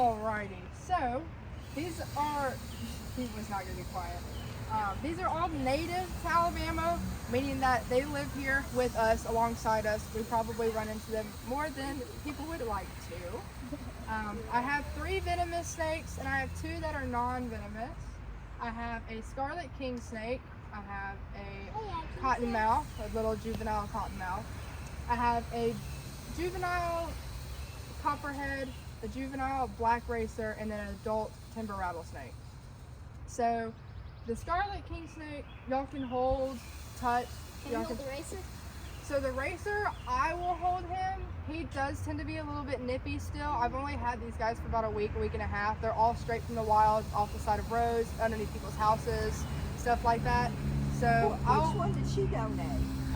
Alrighty, so these are, he was not going to be quiet. These are all native to Alabama, meaning that they live here with us, alongside us. We probably run into them more than people would like to. I have 3 venomous snakes, and I have 2 that are non-venomous. I have a scarlet king snake. I have a cottonmouth, a little juvenile cottonmouth. I have a juvenile copperhead, a juvenile black racer, and then an adult timber rattlesnake. So the scarlet king snake, y'all can hold, touch. Can you hold the racer? So the racer, I will hold him. He does tend to be a little bit nippy still. I've only had these guys for about a week and a half. They're all straight from the wild, off the side of roads, underneath people's houses, stuff like that. So which one did she donate?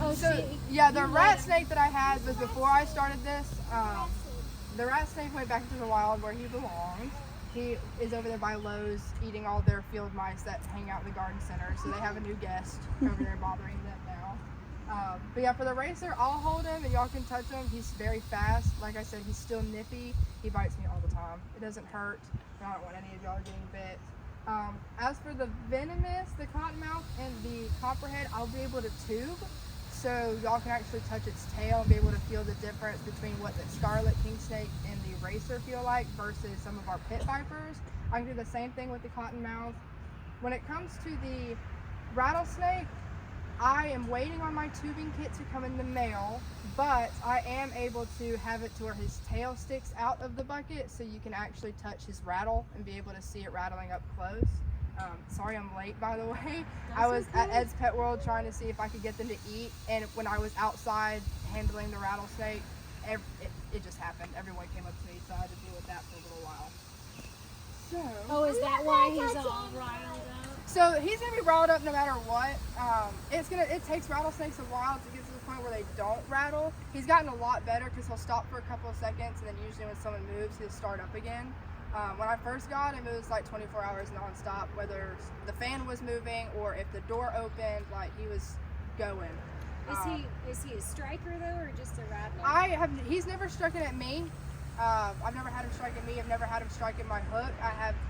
Oh, so yeah, the rat snake that I had was before I started this. The rat snake went back into the wild where he belongs. He is over there by Lowe's eating all their field mice that hang out in the garden center. So they have a new guest over there bothering them now. But yeah, for the racer, I'll hold him and y'all can touch him. He's very fast. Like I said, he's still nippy. He bites me all the time. It doesn't hurt. I don't want any of y'all getting bit. As for the venomous, the cottonmouth and the copperhead, I'll be able to tube. So y'all can actually touch its tail and be able to feel the difference between what the scarlet king snake and the racer feel like versus some of our pit vipers. I can do the same thing with the cottonmouth. When it comes to the rattlesnake, I am waiting on my tubing kit to come in the mail, but I am able to have it to where his tail sticks out of the bucket so you can actually touch his rattle and be able to see it rattling up close. Sorry I'm late, by the way. I was at Ed's Pet World trying to see if I could get them to eat, and when I was outside handling the rattlesnake, it just happened. Everyone came up to me, so I had to deal with that for a little while. So, is that why he's all riled up? So he's gonna be riled up no matter what. It takes rattlesnakes a while to get to the point where they don't rattle. He's gotten a lot better because he'll stop for a couple of seconds, and then usually when someone moves, he'll start up again. When I first got him, it was like 24 hours nonstop, whether the fan was moving or if the door opened, like he was going. Is he a striker though, or just a rattler? He's never stricken at me. I've never had him strike at me. I've never had him strike at my hook.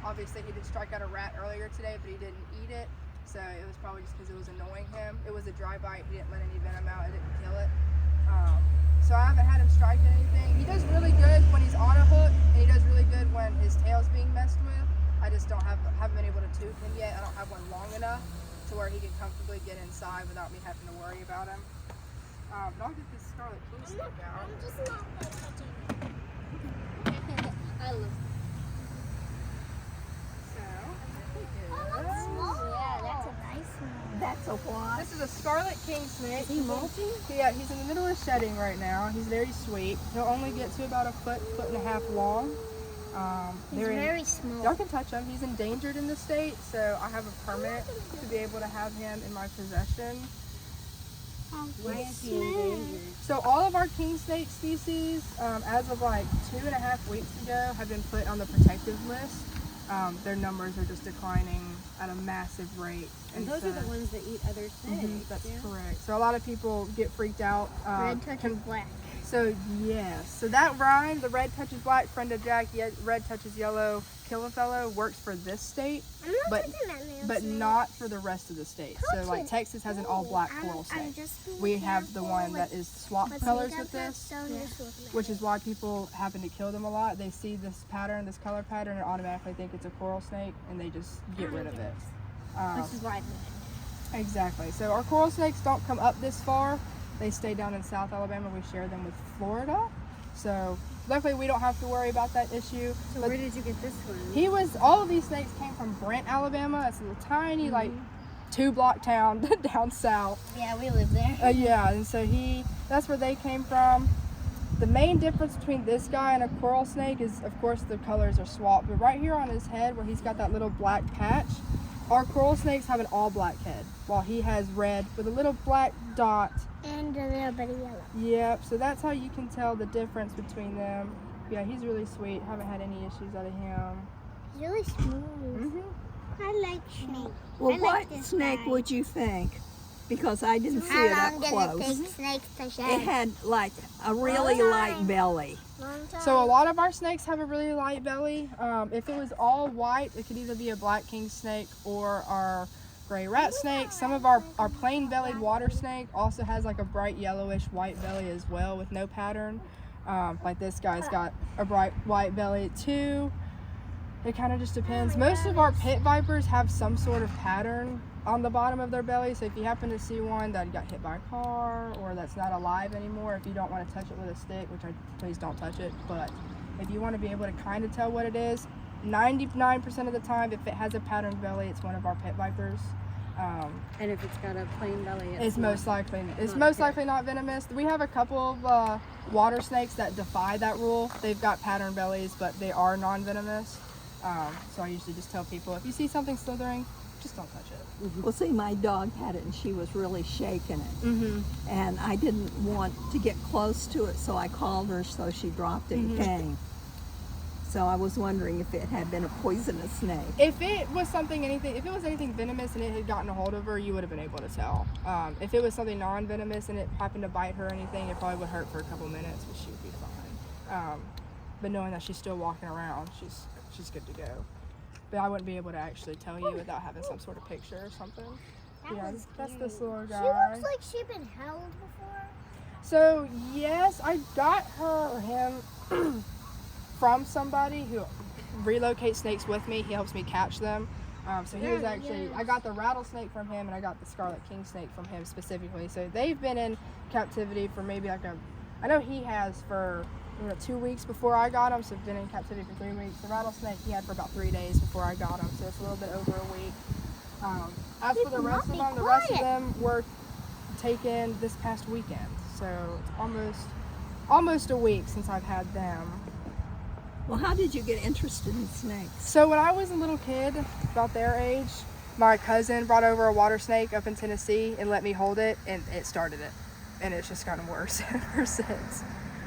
Obviously he did strike at a rat earlier today, but he didn't eat it. So it was probably just because it was annoying him. It was a dry bite. He didn't let any venom out. It didn't kill it. So I haven't had him strike at anything. He does really good when he's on a hook, and he does really good when his tail's being messed with. I just haven't been able to tube him yet. I don't have one long enough to where he can comfortably get inside without me having to worry about him. But I'll get this scarlet king snake out. I'm just not touching it. I love it. Yeah, that's a nice one. That's a what? This is a scarlet king snake. Is he molting? Yeah, he's in the middle of shedding right now. He's very sweet. He'll only get to about a foot and a half long. He's very small. Y'all can touch him. He's endangered in the state, so I have a permit to be able to have him in my possession. Why is he endangered? So all of our king snake species, as of like 2.5 weeks ago, have been put on the protective list. Their numbers are just declining at a massive rate. And those are the ones that eat other snakes. That's correct. So a lot of people get freaked out. Red touches black. So yes, so that rhyme, the red touches black, friend of Jack, red touches yellow, kill a fellow, works for this state, but not for the rest of the state. So like Texas has an all black coral snake. We have the one that is swap colors with this, which is why people happen to kill them a lot. They see this pattern, this color pattern, and automatically think it's a coral snake, and they just get rid of it. This is why. Exactly. So our coral snakes don't come up this far. They stay down in South Alabama. We share them with Florida. So luckily we don't have to worry about that issue. So where did you get this one? All of these snakes came from Brent, Alabama. It's a little tiny, like 2-block town down south. Yeah, we live there. Yeah, and so that's where they came from. The main difference between this guy and a coral snake is, of course, the colors are swapped. But right here on his head where he's got that little black patch, our coral snakes have an all black head, while he has red with a little black dot. And a little bit of yellow. Yep, so that's how you can tell the difference between them. Yeah, he's really sweet. Haven't had any issues out of him. He's really smooth. I like snakes. Well, what snake would you think? because I didn't see How it up long does it close. take snakes to It shed? had like a really light belly. Long time. So a lot of our snakes have a really light belly. If it was all white, it could either be a black king snake or our gray rat snake. Some of our plain bellied water snake also has like a bright yellowish white belly as well with no pattern. Like this guy's got a bright white belly too. It kind of just depends. Most of our pit vipers have some sort of pattern on the bottom of their belly. So if you happen to see one that got hit by a car or that's not alive anymore, if you don't want to touch it with a stick, please don't touch it. But if you want to be able to kind of tell what it is, 99% of the time, if it has a patterned belly, it's one of our pit vipers. And if it's got a plain belly, It's most likely not venomous. We have a couple of water snakes that defy that rule. They've got patterned bellies, but they are non-venomous. So I usually just tell people, if you see something slithering, just don't touch it. Well, see, my dog had it and she was really shaking it. And I didn't want to get close to it, so I called her, so she dropped it and came. So I was wondering if it had been a poisonous snake. If it was anything venomous and it had gotten a hold of her, you would have been able to tell. If it was something non-venomous and it happened to bite her or anything, it probably would hurt for a couple minutes, but she would be fine. But knowing that she's still walking around, she's good to go. But I wouldn't be able to actually tell you without having some sort of picture or something. That's this little guy. She looks like she'd been held before. So yes, I got her or him from somebody who relocates snakes with me. He helps me catch them. So he was actually, I got the rattlesnake from him and I got the scarlet king snake from him specifically. So they've been in captivity for maybe I know he has for 2 weeks before I got him, so been in captivity for 3 weeks. The rattlesnake he had for about 3 days before I got him, so it's a little bit over a week. As for the rest of them were taken this past weekend, so it's almost a week since I've had them. Well, how did you get interested in snakes? So when I was a little kid, about their age, my cousin brought over a water snake up in Tennessee and let me hold it, and it started it. And it's just gotten worse ever since.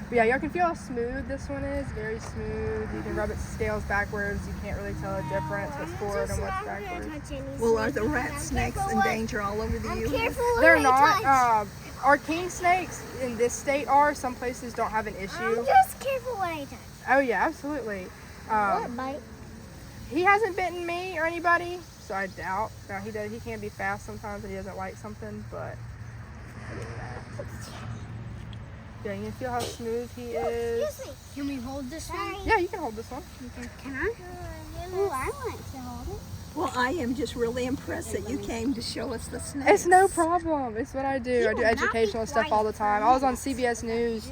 But yeah, y'all can feel how smooth this one is. Very smooth. You can rub its scales backwards. You can't really tell a difference what's forward and what's backwards. Well, are the rat snakes in danger all over the U.S.? They're not. Our king snakes in this state are. Some places don't have an issue. I'm just careful what I touch. Oh yeah, absolutely. Bite. He hasn't bitten me or anybody, so I doubt. Now he can be fast sometimes and he doesn't like something, but other than that. Yeah, you can feel how smooth he is. Excuse me. Can we hold this one? Yeah, you can hold this one. Can I? Ooh, I want to hold it. Well, I am just really impressed that you came to show us the snakes. It's no problem. It's what I do. I do educational stuff all the time. I was on CBS News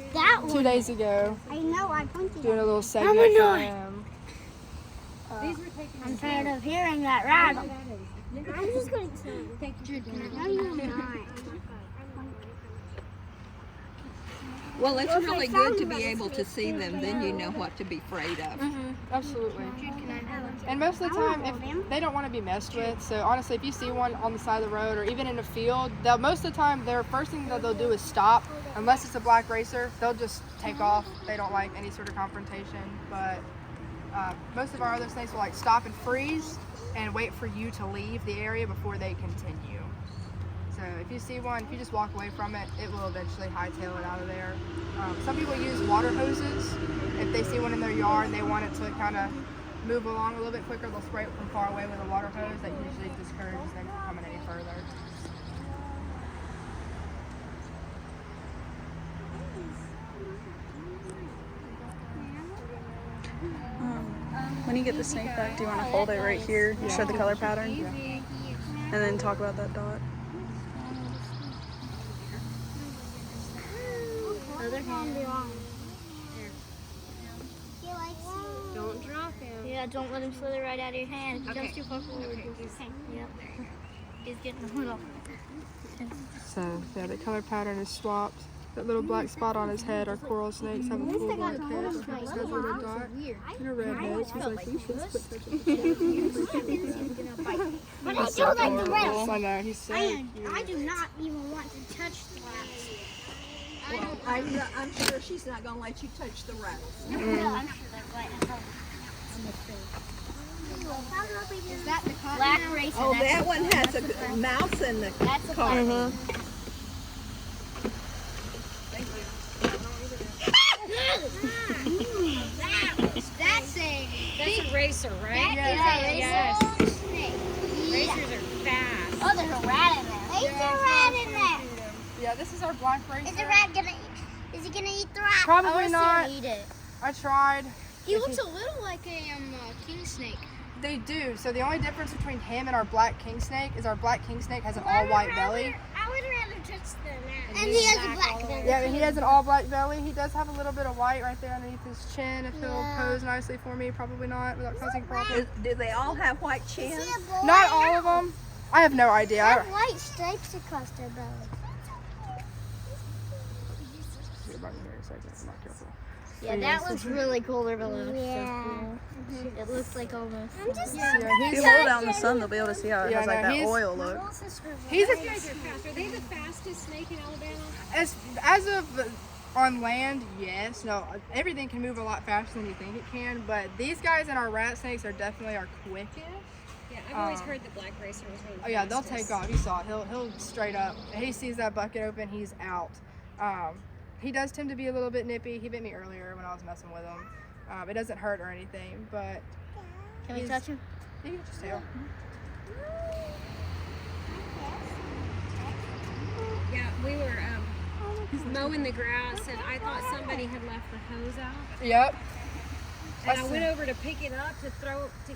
2 days ago. I know, I pointed doing at a little segment for them. I'm tired of hearing that rattle. I'm just going to take your dinner. No, you're not. Well, it's really good to be able to see them. Then you know what to be afraid of. Absolutely. And most of the time, if they don't want to be messed with, so honestly, if you see one on the side of the road or even in a field, most of the time, their first thing that they'll do is stop. Unless it's a black racer, they'll just take off. They don't like any sort of confrontation. But most of our other snakes will like stop and freeze and wait for you to leave the area before they continue. So if you see one, if you just walk away from it, it will eventually hightail it out of there. Some people use water hoses. If they see one in their yard and they want it to kind of move along a little bit quicker, they'll spray it from far away with a water hose. That usually discourages them from coming any further. When you get the snake back, do you want to hold it right here, show the color pattern, and then talk about that dot? Other hand. Don't drop him. Yeah, don't let him slither right out of your hand. If he comes too far forward, Yep. He's getting a little. So yeah, the color pattern is swapped. That little black spot on his head, our coral snakes have a full black head. He just has a little dot and a red head. She's like, you should quit touching But I do like the red. I know, he's so cute. I do not even want to touch the rats. Well, I'm sure she's not going to let you touch the rattles. I'm sure they're right. Is that the cotton Black mouse? racer. Oh, that's that the- one has that's the a mouse in the That's the car. black. That's a racer, right? Yeah. Yes. Snake. Racers are fast. Oh, there's a rat in there. There's a rat in there. Yeah, this is our black racer. Is he gonna eat the rat? Probably not. Eat it. I tried. He looks a little like a king snake. They do. So the only difference between him and our black king snake is our black king snake has an all white belly. I would rather touch the rat. And he has a black belly. Yeah, and he has an all black belly. He does have a little bit of white right there underneath his chin. If he'll pose nicely for me, probably not without causing problems. Do they all have white chins? Not all of them. I have no idea. They have white stripes across their belly. You're about to hear a second. I'm not careful. Yeah, that looks really cool. Their belly looks so cool. It looks like almost. Yeah, If he's you hold it out in the sun, they'll be able to see how it Yeah, has like no, that he's- oil look. he's These guys are fast. Are they the fastest snake in Alabama? as of on land, yes. No, everything can move a lot faster than you think it can. But these guys and our rat snakes are definitely our quickest. Yeah, I've always heard the black racer was really Oh yeah, they'll take off. You saw it. He'll straight up. He sees that bucket open, he's out. He does tend to be a little bit nippy. He bit me earlier when I was messing with him. It doesn't hurt or anything, but Can we touch him? you can just tell. Yeah, we were mowing the grass, and I thought somebody had left the hose out. Yep. And I went over to pick it up to throw, to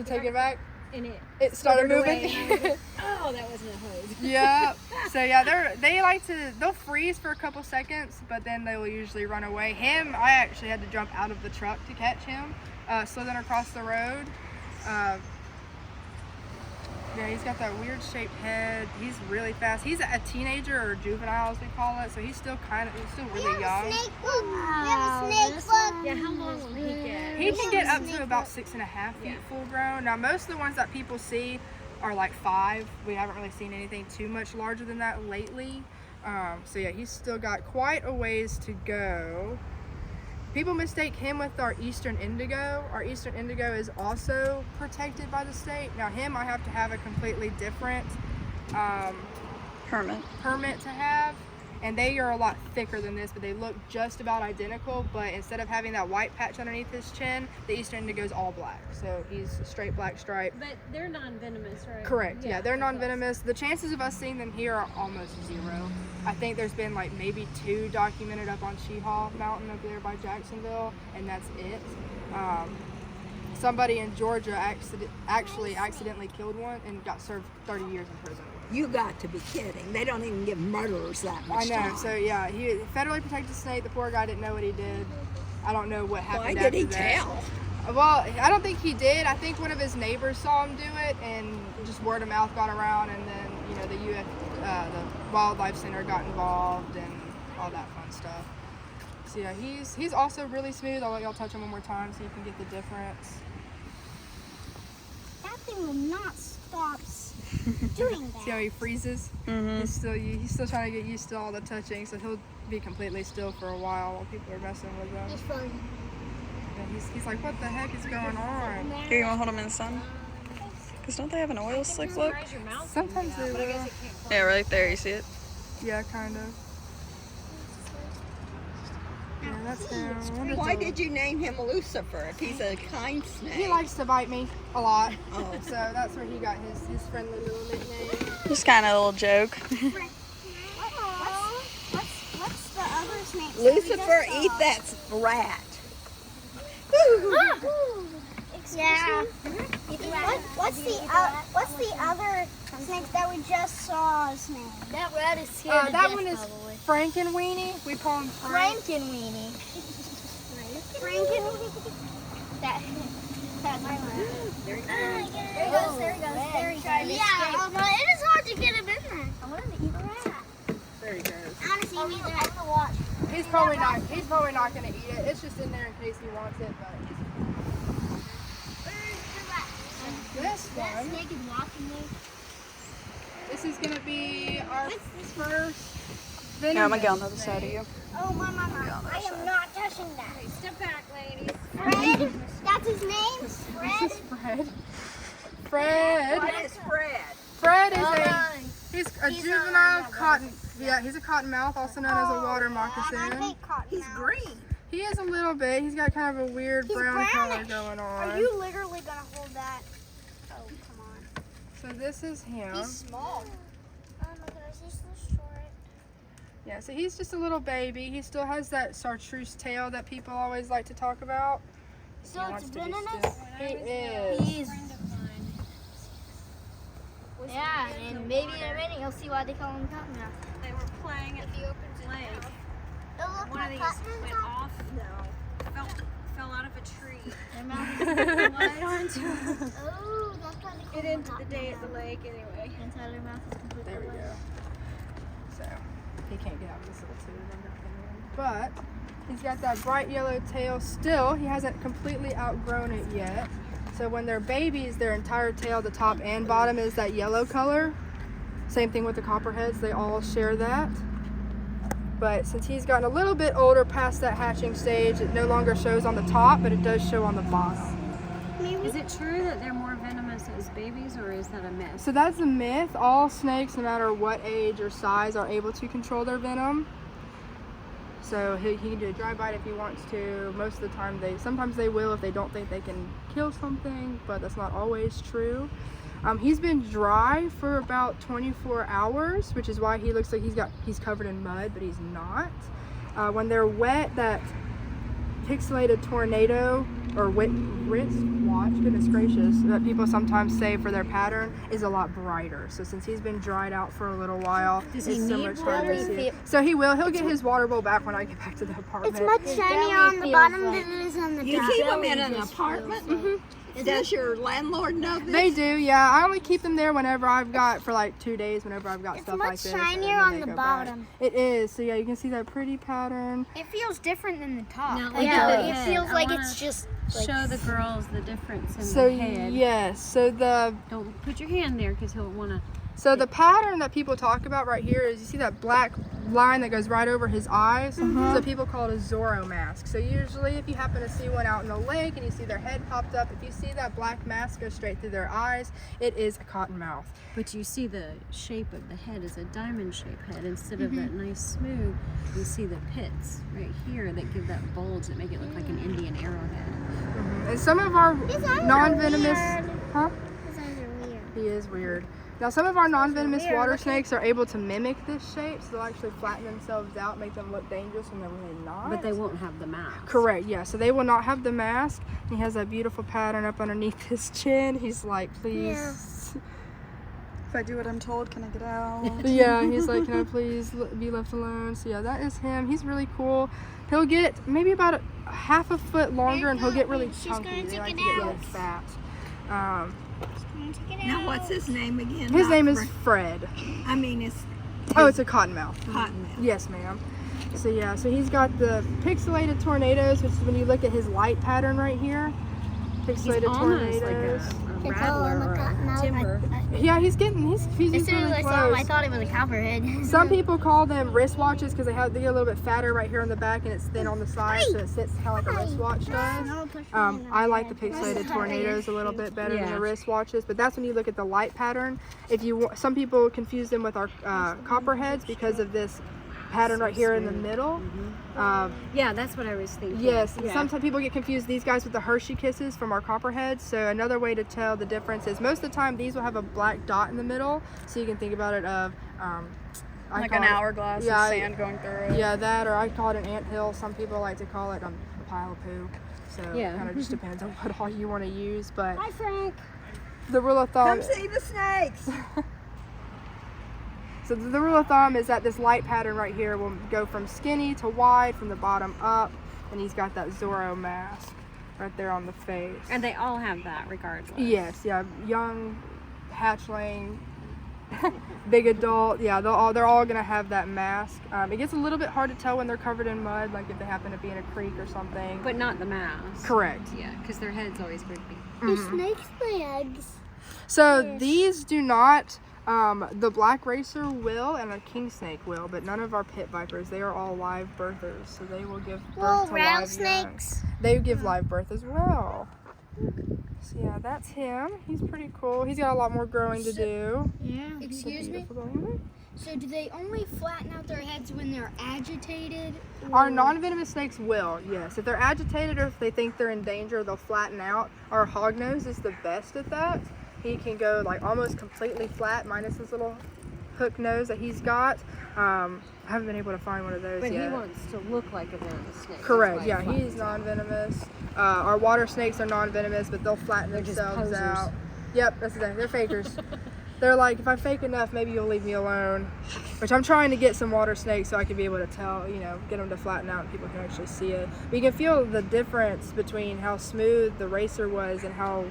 take It back. and It started moving. away, and I was like, oh, that wasn't a hose. Yeah. So yeah, they'll freeze for a couple seconds, but then they will usually run away. Him, I actually had to jump out of the truck to catch him, slithering across the road. Yeah, he's got that weird shaped head. He's really fast. He's a teenager or juvenile, as we call it. So he's still really young. Yeah, how long will he get? He can get up to about 6.5 feet full grown. Now, most of the ones that people see are like 5. We haven't really seen anything too much larger than that lately. So yeah, he's still got quite a ways to go. People mistake him with our eastern indigo. Our eastern indigo is also protected by the state. Now him, I have to have a completely different permit to have. And they are a lot thicker than this, but they look just about identical. But instead of having that white patch underneath his chin, the eastern indigo is all black. So he's a straight black stripe. But they're non-venomous, right? Correct. Yeah, they're non-venomous. The chances of us seeing them here are almost 0. I think there's been like maybe 2 documented up on Sheehaw Mountain over there by Jacksonville, and that's it. Somebody in Georgia actually accidentally killed one and got served 30 years in prison. You got to be kidding. They don't even give murderers that much I know. time. So yeah, he federally protected snake. The poor guy didn't know what he did. I don't know what happened. Why did he after that. tell? Well, I don't think he did. I think one of his neighbors saw him do it, and just word of mouth got around, and then the Wildlife Center got involved and all that fun stuff. So yeah, he's also really smooth. I'll let y'all touch him one more time so you can get the difference. That thing will not stop doing See how he freezes? He's still trying to get used to all the touching, so he'll be completely still for a while people are messing with him. He's fun. And he's like, what the heck is going on? Here, you want to hold them in the sun? Because don't they have an oil slick look? Sometimes they will. Yeah, right there, you see it? Yeah, kind of. Yeah, that's him. Why did you name him Lucifer if he's a kind snake? He likes to bite me a lot. Oh. So that's where he got his friendly little nickname. Just kind of a little joke. What's the other snake? Lucifer, eat that rat. Yeah. What's the other snake that we just saw's name? That rat is scared That one is Frankenweenie. We call him Frankenweenie. Frankenweenie. There he goes. There he goes. Yeah, but it is hard to get him in there. I want him to eat a rat. There he goes. I want to see him eat that. I'm gonna watch. He's probably not gonna eat it. It's just in there in case he wants it. But this That one, snake is watching me. this is gonna be our first Yeah, I'm venomous going to get on the other snake. side of you. Oh, my. I am not touching that. Step back, ladies. Fred? That's his name? This Fred? is Fred. Fred. What is Fred? Fred is he's a juvenile cotton. Yeah, he's a cottonmouth, also known as a water I moccasin. hate cotton. He's green. He is a little bit. He's got kind of a weird brown color brownish. going on. Are you literally gonna hold that? Oh, come on. So this is him. He's small. Oh my gosh, he's so short. Yeah, so he's just a little baby. He still has that chartreuse tail that people always like to talk about. So He it's wants to be venomous? still. He is. He's. Yeah, and maybe in a minute you'll see why they call him cottonmouth. They were playing at the open lake. One of these went off, fell out of a tree. Their mouth is Right onto Oh, that's why they call it him into the day at the lake anyway. Inside their mouth is completely There we white. go. So he can't get out of this little tube. But he's got that bright yellow tail still. He hasn't completely outgrown it yet. So when they're babies, their entire tail, the top and bottom, is that yellow color. Same thing with the copperheads. They all share that. But since he's gotten a little bit older past that hatching stage, it no longer shows on the top, but it does show on the bottom. Is it true that they're more venomous as babies, or is that a myth? So that's a myth. All snakes, no matter what age or size, are able to control their venom. So he can do a dry bite if he wants to. Most of the time, sometimes they will if they don't think they can kill something, but that's not always true. He's been dry for about 24 hours, which is why he looks like he's covered in mud, but he's not. When they're wet, that pixelated tornado or wristwatch, goodness gracious, that people sometimes say for their pattern is a lot brighter. So since he's been dried out for a little while, Does it's he so need much harder to water? see. So he'll get his water bowl back when I get back to the apartment. It's much shinier on the bottom than it is on the top. You keep them in an apartment? Does your landlord know this? They do, yeah. I only keep them there whenever I've got, for like 2 days, whenever I've got It's stuff much like this. shinier and then on they the go back. bottom. It is. So yeah, you can see that pretty pattern. It feels different than the top. Now, Yeah, go it ahead. feels I like wanna it's just Show the girls the difference in So the head. yes, so the Don't put your hand there because he'll want to. pattern that people talk about right here is, you see that black line that goes right over his eyes? So people call it a Zorro mask. So usually if you happen to see one out in the lake and you see their head popped up, if you see that black mask go straight through their eyes, it is a cottonmouth. But you see the shape of the head is a diamond-shaped head instead of that nice smooth. You see the pits right here that give that bulge that make it look like an Indian arrowhead. And some of our His eyes are non-venomous, weird. huh? His eyes are weird. He is weird. Now some of our non-venomous weird water looking. snakes are able to mimic this shape, so they'll actually flatten themselves out, make them look dangerous when they're really not. But they won't have the mask. Correct, yeah. So they will not have the mask. He has that beautiful pattern up underneath his chin. He's like, please. If I do what I'm told, can I get out? Yeah, he's like, can I please be left alone? So yeah, that is him. He's really cool. He'll get maybe about a half a foot longer, and he'll get really She's chunky. gonna They take like it to get really out. fat. Now, what's his name again? His Not name is Fred. Fred. I mean, it's Oh, it's a cottonmouth. Cottonmouth. Yes, ma'am. So yeah, so he's got the pixelated tornadoes, which is when you look at his light pattern right here. Pixelated He's almost tornadoes. like a It's all on rattler the or a cottonmouth. timber. Yeah, he's getting As really soon as I close. saw him, I thought it was a copperhead. Some people call them wristwatches because they get a little bit fatter right here on the back and it's thin on the side, so it sits kind of like a wristwatch does. I like the pixelated tornadoes a little bit better than the wristwatches, but that's when you look at the light pattern. Some people confuse them with our copperheads because of this pattern right here in the middle. Yeah, that's what I was thinking. Yes, Yeah. sometimes people get confused, these guys with the Hershey kisses from our copperheads. So another way to tell the difference is most of the time these will have a black dot in the middle, so you can think about it of Like an hourglass with sand going through it. Yeah, that, or I call it an anthill. Some people like to call it a pile of poo. So Yeah. it kind of just depends on what all you want to use. But Hi, Frank. the rule of thumb. Come see the snakes. So the rule of thumb is that this light pattern right here will go from skinny to wide, from the bottom up, and he's got that Zorro mask right there on the face. And they all have that regardless. Yes, yeah, young, hatchling, big adult, yeah, they're all gonna have that mask. It gets a little bit hard to tell when they're covered in mud, like if they happen to be in a creek or something. But not the mask. Correct. Yeah, because their head's always would be. Do snakes lay eggs? So these do not. The black racer will, and a king snake will, but none of our pit vipers. They are all live birthers, so they will give birth Well, to round live young. snakes. They give live birth as well. So yeah, that's him. He's pretty cool. He's got a lot more growing to do. Yeah. He's a Excuse me? beautiful dog. So do they only flatten out their heads when they're agitated? Our non-venomous snakes will, yes. If they're agitated or if they think they're in danger, they'll flatten out. Our hognose is the best at that. He can go like almost completely flat, minus his little hook nose that he's got. I haven't been able to find one of those But yet. he wants to look like a venomous snake. Correct, That's why yeah, he flattens he's out. non-venomous. Our water snakes are non-venomous, but they'll flatten They're just themselves posers. out. Yep, that's the thing. They're fakers. They're like, if I fake enough, maybe you'll leave me alone. Which I'm trying to get some water snakes so I can be able to tell, you know, get them to flatten out and people can actually see it. But you can feel the difference between how smooth the racer was and how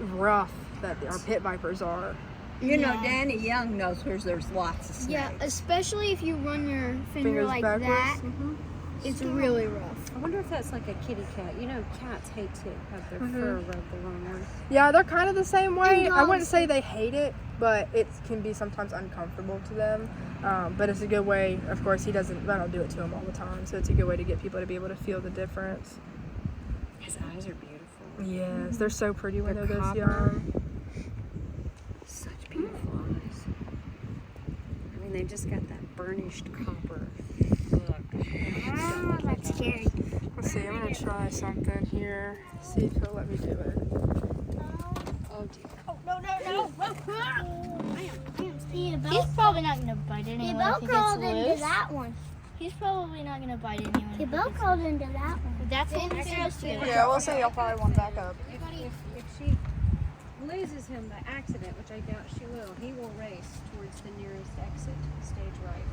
rough that our pit vipers are. You know, Danny Young knows where there's lots of snakes. Yeah, especially if you run your finger Fingers like backwards. that. Mhm. It's really rough. I wonder if that's like a kitty cat. You know, cats hate to have their fur rubbed the wrong way. Yeah, they're kind of the same way. And I wouldn't dogs. say they hate it, but it can be sometimes uncomfortable to them. But it's a good way. Of course, I don't do it to him all the time, so it's a good way to get people to be able to feel the difference. His eyes are beautiful. Yes, they're so pretty when They're they're this copper. young. Such beautiful eyes. I mean, they just got that burnished copper look. Oh, that's scary. Let's see, I'm gonna try something here. See if he'll let me do it. Oh dear. He's probably not gonna bite anyone. He if both he crawled gets into loose. that one. He's probably not gonna bite anyone. He if both gets crawled into that one. loose. That's what we're supposed to do. Yeah, we'll say you'll probably want back up. If she loses him by accident, which I doubt she will, he will race towards the nearest exit, stage right.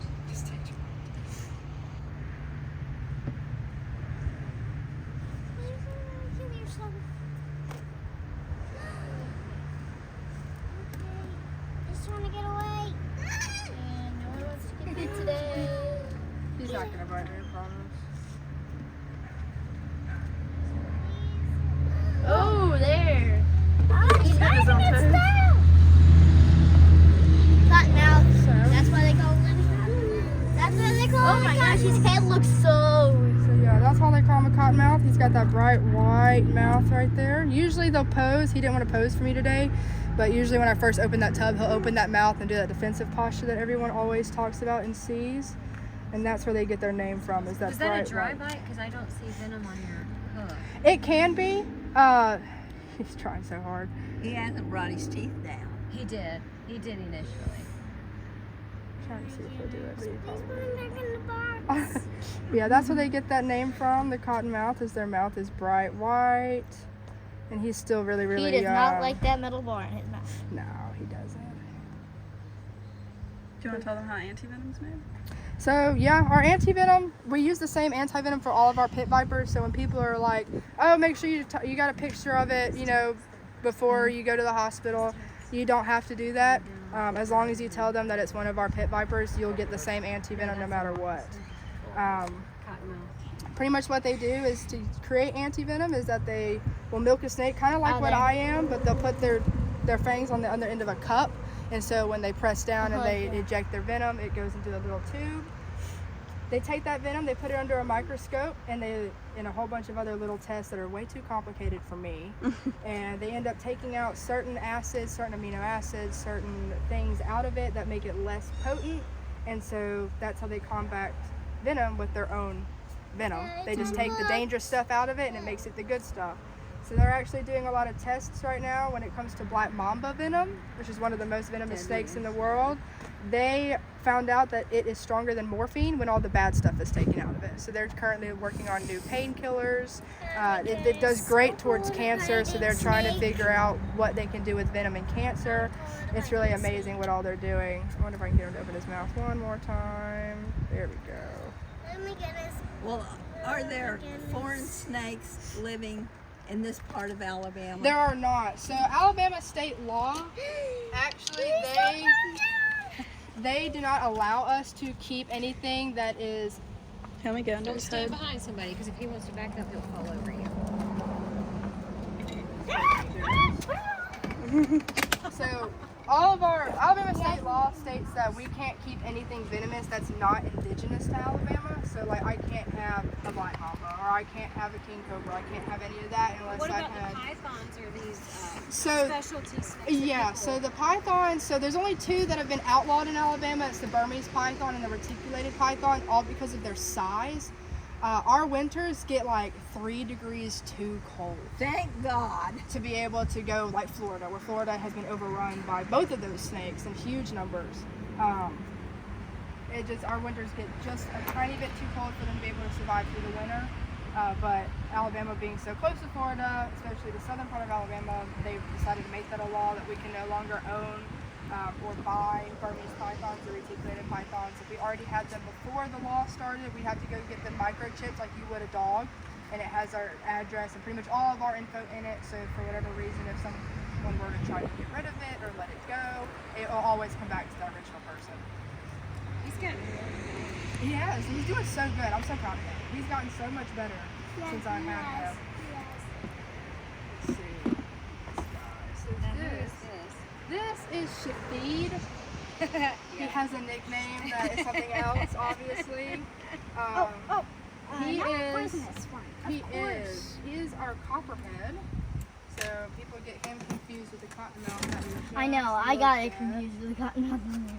He's trying to get away. And no one wants to get bit today. He's not gonna bite me, I promise. Oh, there. He's got his own toes. Cotton mouth. So, That's why they call him. That's what they call Oh it. my gosh, his head looks so. so yeah, that's why they call him a cottonmouth. He's got that bright white mouth right there. Usually they'll pose. He didn't want to pose for me today, but usually when I first open that tub, he'll open that mouth and do that defensive posture that everyone always talks about and sees. And that's where they get their name from, is that Is bright that a dry white. bite? Because I don't see venom on your hook. It can be. He's trying so hard. He hasn't brought his teeth down. He did. He did initially. Trying to see if he'll do it. But he probably He's back in the box. yeah, that's where they get that name from. The cottonmouth is their mouth is bright white, and he's still really, really He does young. not like that metal bar in his mouth. No, he doesn't. Do you want to tell them how antivenom's made? So yeah, our anti-venom, we use the same anti-venom for all of our pit vipers. So when people are like, oh, make sure you got a picture of it, you know, before you go to the hospital, you don't have to do that. As long as you tell them that it's one of our pit vipers, you'll get the same anti-venom no matter what. Cottonmouth. Pretty much what they do is to create anti-venom is that they will milk a snake, kind of like what I am, but they'll put their fangs on the other end of a cup. And so when they press down and they eject their venom, it goes into the little tube. They take that venom, they put it under a microscope, and a whole bunch of other little tests that are way too complicated for me. And they end up taking out certain acids, certain amino acids, certain things out of it that make it less potent. And so that's how they combat venom with their own venom. They just take the dangerous stuff out of it and it makes it the good stuff. So they're actually doing a lot of tests right now when it comes to black mamba venom, which is one of the most venomous snakes in the world. They found out that it is stronger than morphine when all the bad stuff is taken out of it. So they're currently working on new painkillers. It does great towards cancer, so they're trying to figure out what they can do with venom and cancer. It's really amazing what all they're doing. I wonder if I can get him to open his mouth one more time. There we go. Let me get his. Well, are there foreign snakes living in this part of Alabama? There are not. So Alabama state law, actually, they do not allow us to keep anything that is. Let me get under Don't his stand head. behind somebody, because if he wants to back up, he'll fall over you. So all of our Alabama state law states that we can't keep anything venomous that's not indigenous to Alabama. So like I can't have a black mamba, or I can't have a king cobra. I can't have any of that unless What I about had. the pythons or these So specialty snakes? that yeah, people- so the pythons. So there's only two that have been outlawed in Alabama. It's the Burmese python and the reticulated python, all because of their size. Our winters get like 3 degrees too cold Thank God. to be able to go like Florida, where Florida has been overrun by both of those snakes in huge numbers. Our winters get just a tiny bit too cold for them to be able to survive through the winter. But Alabama being so close to Florida, especially the southern part of Alabama, they've decided to make that a law that we can no longer own or buy Burmese pythons or reticulated pythons. If we already had them before the law started, we had to go get them microchipped like you would a dog, and it has our address and pretty much all of our info in it. So for whatever reason, if someone were to try to get rid of it or let it go, it will always come back to the original person. He's getting He has. He's doing so good. I'm so proud of him. He's gotten so much better since I had him. Let's see. So this is Shafid. He has a nickname that is something else, obviously. He is our copperhead. So people get him confused with the cottonmouth that we just I know, I got it looked at. confused with the cottonmouth.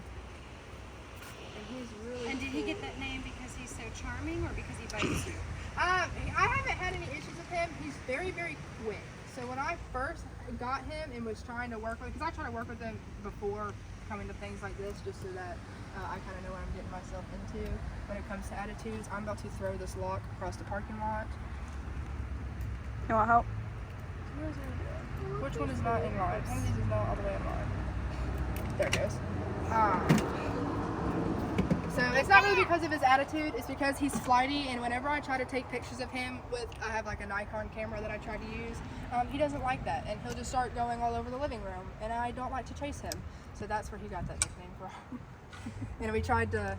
And he's really And did he cool. get that name because he's so charming or because he bites you? I haven't had any issues with him. He's very, very quick. So when I first got him and was trying to work with, because I try to work with him before coming to things like this, just so that I kind of know what I'm getting myself into when it comes to attitudes. I'm about to throw this lock across the parking lot. You want help? Which one is not in line? One of these is not all the way in line. There it goes. So it's not really because of his attitude, it's because he's flighty, and whenever I try to take pictures of him I have like a Nikon camera that I try to use, he doesn't like that, and he'll just start going all over the living room, and I don't like to chase him. So that's where he got that nickname from. And we tried to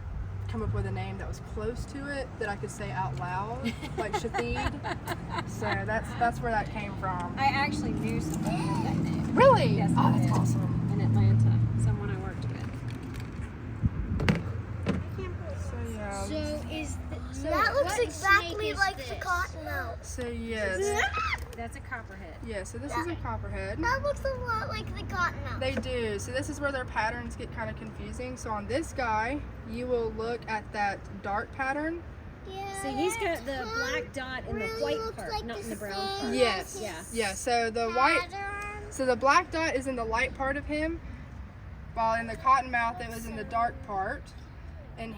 come up with a name that was close to it, that I could say out loud, like Shafid. So that's where that came from. I actually knew somebody with that name. Really? Yes, Oh, I that's did. awesome. In Atlanta, someone I worked with. So yeah. That looks what exactly snake is like the this? cottonmouth. So yes. That's a copperhead. Yeah, so this is a copperhead. That looks a lot like the cottonmouth. They do. So this is where their patterns get kind of confusing. So on this guy, you will look at that dark pattern. Yeah, See, he's got the that black dot in the really white looks part, like not the in the brown same part. Yes. Yeah. Yeah, so the white, pattern. so the black dot is in the light part of him, while in the cottonmouth it was in the dark part. And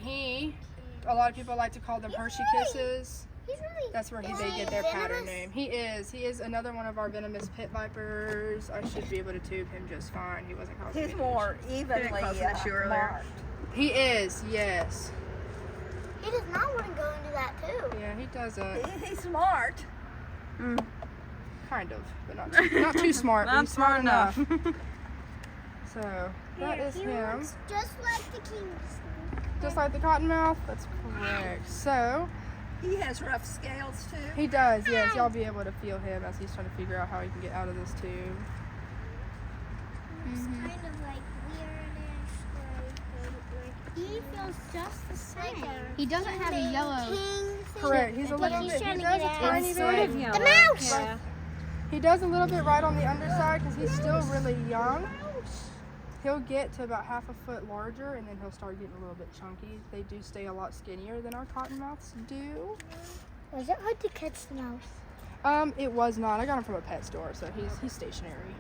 a lot of people like to call them Hershey Kisses. He's really. That's where Is they he get their pattern venomous? name. He is another one of our venomous pit vipers. I should be able to tube him just fine. He wasn't causing He's me more evenly cause an issue earlier. marked. He is, yes. He does not want to go into that too. Yeah, he does it. He's smart. Kind of, but not too smart. but Not he's smart enough. So that is He him, looks just like the king's. just like the cottonmouth. That's correct. So He has rough scales too. he does, yes. Y'all be able to feel him as he's trying to figure out how he can get out of this tube. It's kind of like weirdish. He feels just the same. He doesn't have a yellow. Correct. He's a But little he's bit. He trying to does a get out. tiny It's sort of bit. yellow. The mouse! Yeah. He does a little bit right on the underside because he's still really young. He'll get to about half a foot larger, and then he'll start getting a little bit chunky. They do stay a lot skinnier than our cottonmouths do. Was it hard to catch the mouse? It was not. I got him from a pet store, so he's stationary.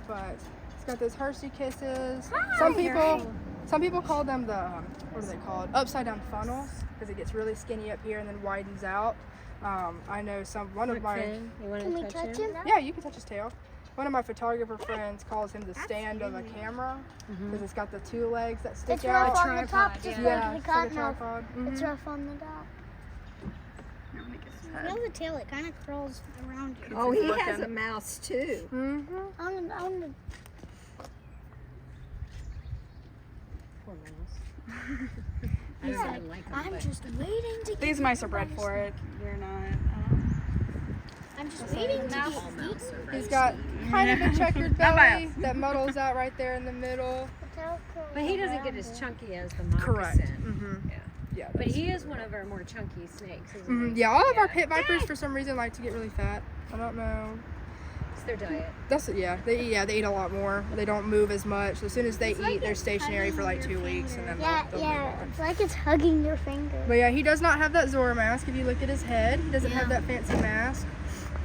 But he's got those Hershey Kisses. Some people call them the what are they called? Upside down funnels, because it gets really skinny up here and then widens out. I know one of my Finn, you want Can we to touch him? him? yeah, you can touch his tail. One of my photographer friends calls him the stand of a camera because it's got the two legs that stick It's out. rough on the top, tripod, just Yeah, like it's the like a cottonmouth. tripod. It's Mhm. rough on the top. You know the tail, it kind of curls around you. Oh, he has a mouse too. Mhm. On the Poor mouse. I don't even like him, I'm but just waiting to These mice are bred for it. They're not. I'm just waiting to All mouse are very He's got sneaky. kind of a checkered Not belly that muddles out right there in the middle. But he doesn't get as chunky as the moccasin. Correct. Mm-hmm. Yeah. Yeah. But that's he is true. one of our more chunky snakes, isn't Mhm. he? Yeah, all of our pit vipers for some reason like to get really fat. I don't know. It's their diet. They eat a lot more. They don't move as much. As soon as they eat, they're stationary for like 2 weeks, and then they'll move on. It's like it's hugging your finger. But yeah, he does not have that Zora mask. If you look at his head, he doesn't have that fancy mask.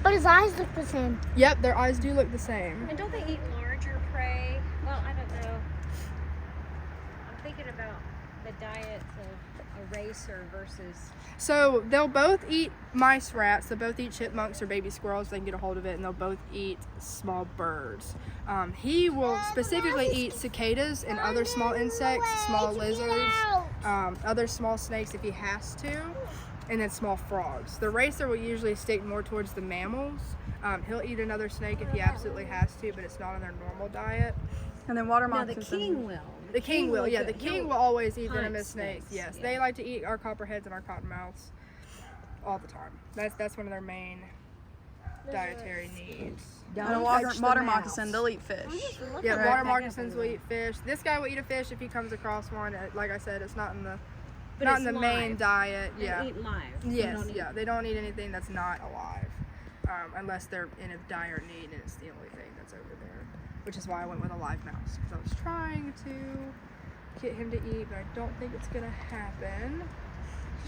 But his eyes look the same. Yep, their eyes do look the same. And don't they eat larger prey? Well, I don't know. I'm thinking about the diets of a racer versus. So they'll both eat mice rats. They'll both eat chipmunks or baby squirrels if they can get a hold of it, and they'll both eat small birds. He will specifically eat cicadas and other small insects, small lizards, other small snakes if he has to, and then small frogs. The racer will usually stick more towards the mammals. He'll eat another snake if he absolutely has to, but it's not on their normal diet. And then water Now the moccasins. king will. The king will, yeah. The king will always eat hunt venomous snakes. snakes, Yes, yeah. they like to eat our copperheads and our cottonmouths all the time. That's one of their main dietary needs. And a Don't water, touch the water mouse. moccasin, they'll eat fish. Yeah, Right. water moccasins will eat fish. This guy will eat a fish if he comes across one. Like I said, it's not in the But not it's in the main live. diet. They Yeah. eat live. They Yes. don't eat- Yeah. They don't eat anything that's not alive, unless they're in a dire need, and it's the only thing that's over there. Which is why I went with a live mouse, because I was trying to get him to eat, but I don't think it's gonna happen.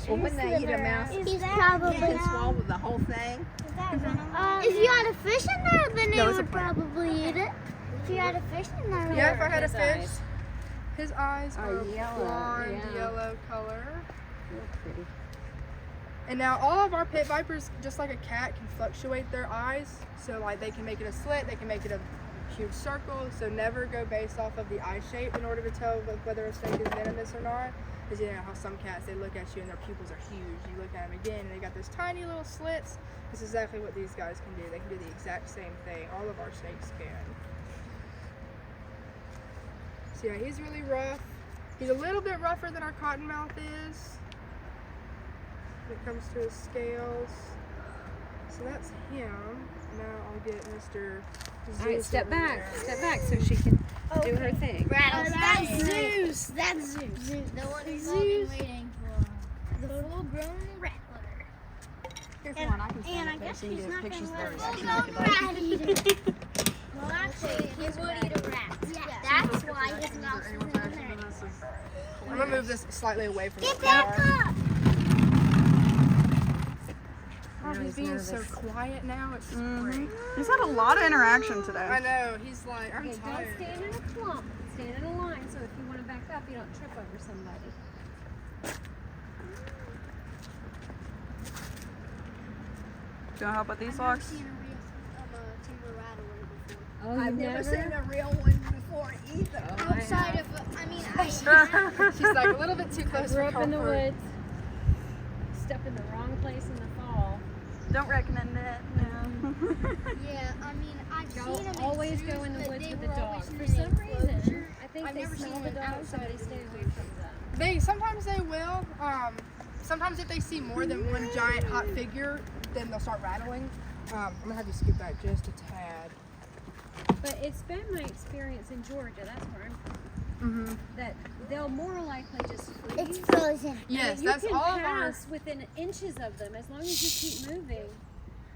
Well, when they eat a mouse, He's you probably. can swallow the whole thing. If you had a fish in there, then No, it it's a would plant. probably eat it. If you had a fish in there, Yeah, if I had a His fish, eyes. his eyes Are are yellow, blonde yeah. yellow color. Real pretty. And now all of our pit vipers, just like a cat, can fluctuate their eyes. So like they can make it a slit, they can make it a huge circle. So never go based off of the eye shape in order to tell whether a snake is venomous or not. Because you know how some cats, they look at you and their pupils are huge. You look at them again and they got those tiny little slits. That's exactly what these guys can do. They can do the exact same thing. All of our snakes can. So yeah, he's really rough. He's a little bit rougher than our cottonmouth is when it comes to his scales. So that's him. Now I'll get Mr. All right, Zeus step over back. there. Step back so she can do her thing. That's Zeus. That's Zeus. The one who's all been waiting for. The full-grown rat litter. Here's one I can And stand I up guess there so you he's can not get pictures of gonna their let reaction full-grown if you like. rat eat it. Well, actually, he would eat a rat. That's why his mouth is in there. I'm gonna move this slightly away from Get the car. back up! Oh, he's being so quiet now. It's great. He's had a lot of interaction I today. know. He's like, I'm Okay, don't tired. stand in a clump. Stand in a line so if you want to back up, you don't trip over somebody. Do you want help with these locks? Oh, I've never seen a real one before either. Outside of, She's like a little bit too close Grew for up in the comfort. woods. Step in the wrong place in the fall. Don't recommend it. No. yeah, I've seen Y'all them always go in the woods with the dog. For some reason, I think I've they never smell seen the them dog, so outside they of stay the away from them. Sometimes they will. Sometimes if they see more than one giant hot figure, then they'll start rattling. I'm gonna have you scoot back just a tad. But it's been my experience in Georgia, that's where I'm from, that they'll more likely just freeze. It's frozen. Yes, you that's can all of our. pass within inches of them as long as you keep moving.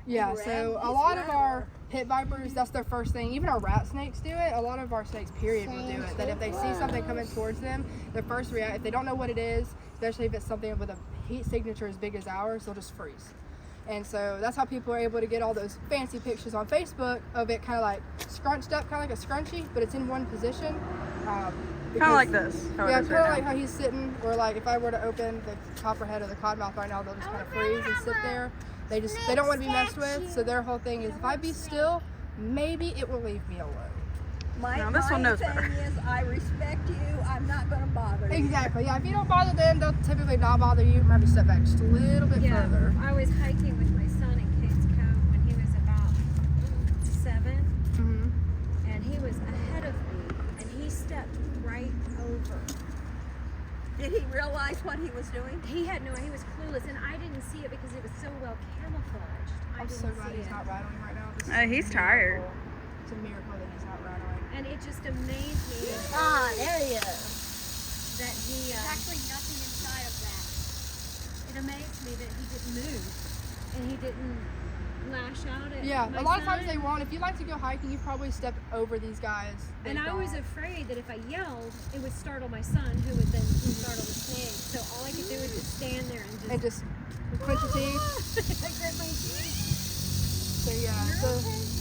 Yeah, so a lot of our pit vipers, that's their first thing. Even our rat snakes do it. A lot of our snakes, period, will do it. That if they see something coming towards them, their first react, if they don't know what it is, especially if it's something with a heat signature as big as ours, they'll just freeze. And so that's how people are able to get all those fancy pictures on Facebook of it kind of like scrunched up, kind of like a scrunchie, but it's in one position. Kind of like this. How it Yeah, is kind of right like how he's sitting, or like if I were to open the copperhead or the codmouth right now, they'll just kind of freeze and sit there. They don't want to be messed with, so their whole thing is if I be still, maybe it will leave me alone. No, this one knows thing better. is, I respect you. I'm not going to bother you. Exactly. Yeah. If you don't bother them, they'll typically not bother you. Maybe step back just a little bit further. I was hiking with my son in Kate's Cove when he was about 7, and he was ahead of me, and he stepped right over. Did he realize what he was doing? He had no, he was clueless, and I didn't see it because it was so well camouflaged. I'm so glad he's not rattling right now. This is He's tired. It's a miracle that he's not rattling. And it just amazed me There he is. that he, There's actually nothing inside of that. it amazed me that he didn't move, and he didn't lash out at Yeah, my a lot of son. times they won't. If you like to go hiking, you probably step over these guys. They And I was don't. afraid that if I yelled, it would startle my son, who would then startle the snake. So all I could do was just stand there and just clench your teeth. I grit my teeth. So yeah,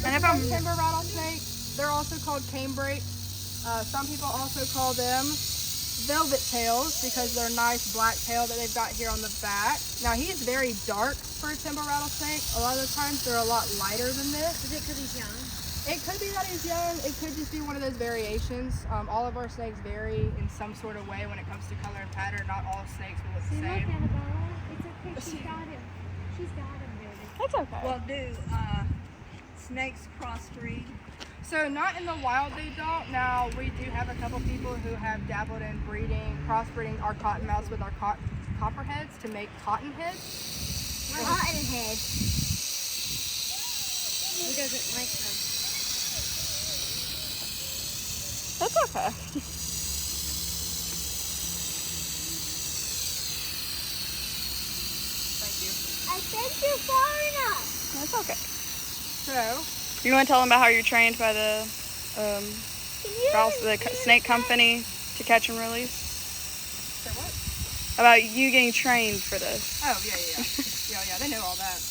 And if the I'm- timber rattlesnake, they're also called canebrake. Some people also call them velvet tails because they're nice black tail that they've got here on the back. Now he is very dark for a timber rattlesnake. A lot of the times they're a lot lighter than this. Is it because he's young? It could be that he's young. It could just be one of those variations. All of our snakes vary in some sort of way when it comes to color and pattern. Not all snakes will look the See, look, same. Annabella. It's okay. She got him. She's got him, baby. That's okay. Well, do snakes crossbreed? So not in the wild they don't. Now we do have a couple people who have dabbled in crossbreeding our cottonmouths with our copperheads to make cotton heads. Cottonhead. He doesn't like them. That's okay. Thank you. I think you're far enough. That's okay. So You want to tell them about how you're trained by the Can you snake company to catch and release? so what? About you getting trained for this. Oh yeah, they know all that.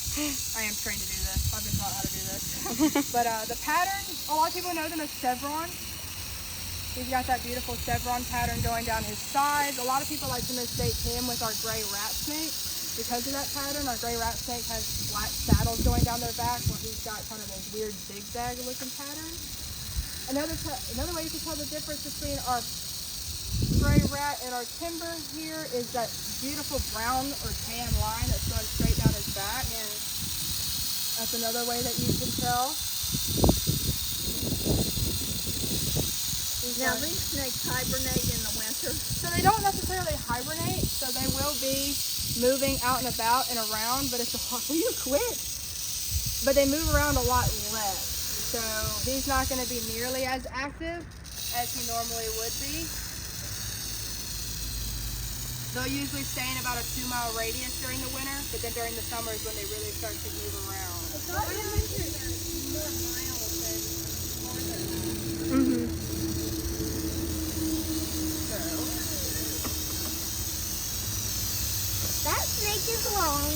I am trained to do this. I've been taught how to do this. But the pattern, a lot of people know them as chevron. He's got that beautiful chevron pattern going down his sides. A lot of people like to mistake him with our gray rat snake. Because of that pattern, our gray rat snake has black saddles going down their back, where he's got kind of those weird zigzag looking patterns. Another way you can tell the difference between our gray rat and our timber here is that beautiful brown or tan line that's going straight down his back. And that's another way that you can tell. Now these snakes hibernate in the winter. So they don't necessarily hibernate, so they will be moving out and about and around, but it's a hard, will you quit? But they move around a lot less. So he's not going to be nearly as active as he normally would be. They'll usually stay in about a 2-mile radius during the winter, but then during the summer is when they really start to move around. That snake is long.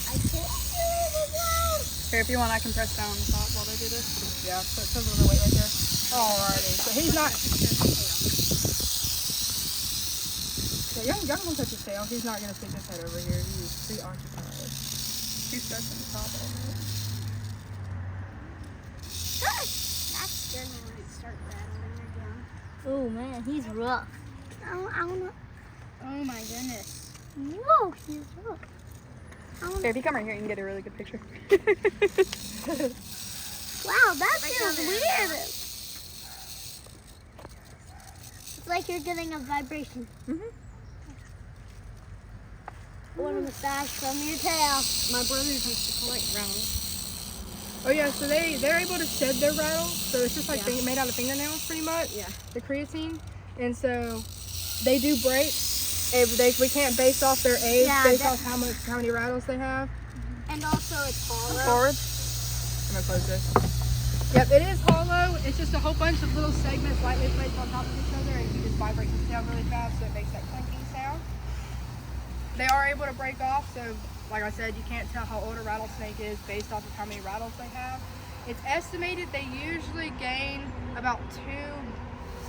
I told you it was long. Here, if you want, I can press down on the top while they do this. Yeah, so it says a little weight right there. Alrighty, so he's not. Yeah, young won't touch his tail. He's not gonna stick his head over here. He's preoccupied. He's stuck on the top of it. That's scared me when it starts rattling again. Oh man, he's rough. I wanna. Oh my goodness. Whoa, he's rough. Here, if you come right here, you can get a really good picture. Wow, that feels weird. It's like you're getting a vibration. What a massage from your tail. My brothers used to collect rattles. Oh yeah, so they're able to shed their rattle. So it's just like made out of fingernails, pretty much. Yeah. The creatine, and so they do break. We can't base off their age based off how many rattles they have. And also it's hollow. Forward. I'm gonna close this. Yep, it is hollow. It's just a whole bunch of little segments lightly placed on top of each other, and he just vibrates his tail really fast, so it makes that clinking sound. They are able to break off, so like I said, you can't tell how old a rattlesnake is based off of how many rattles they have. It's estimated they usually gain about 2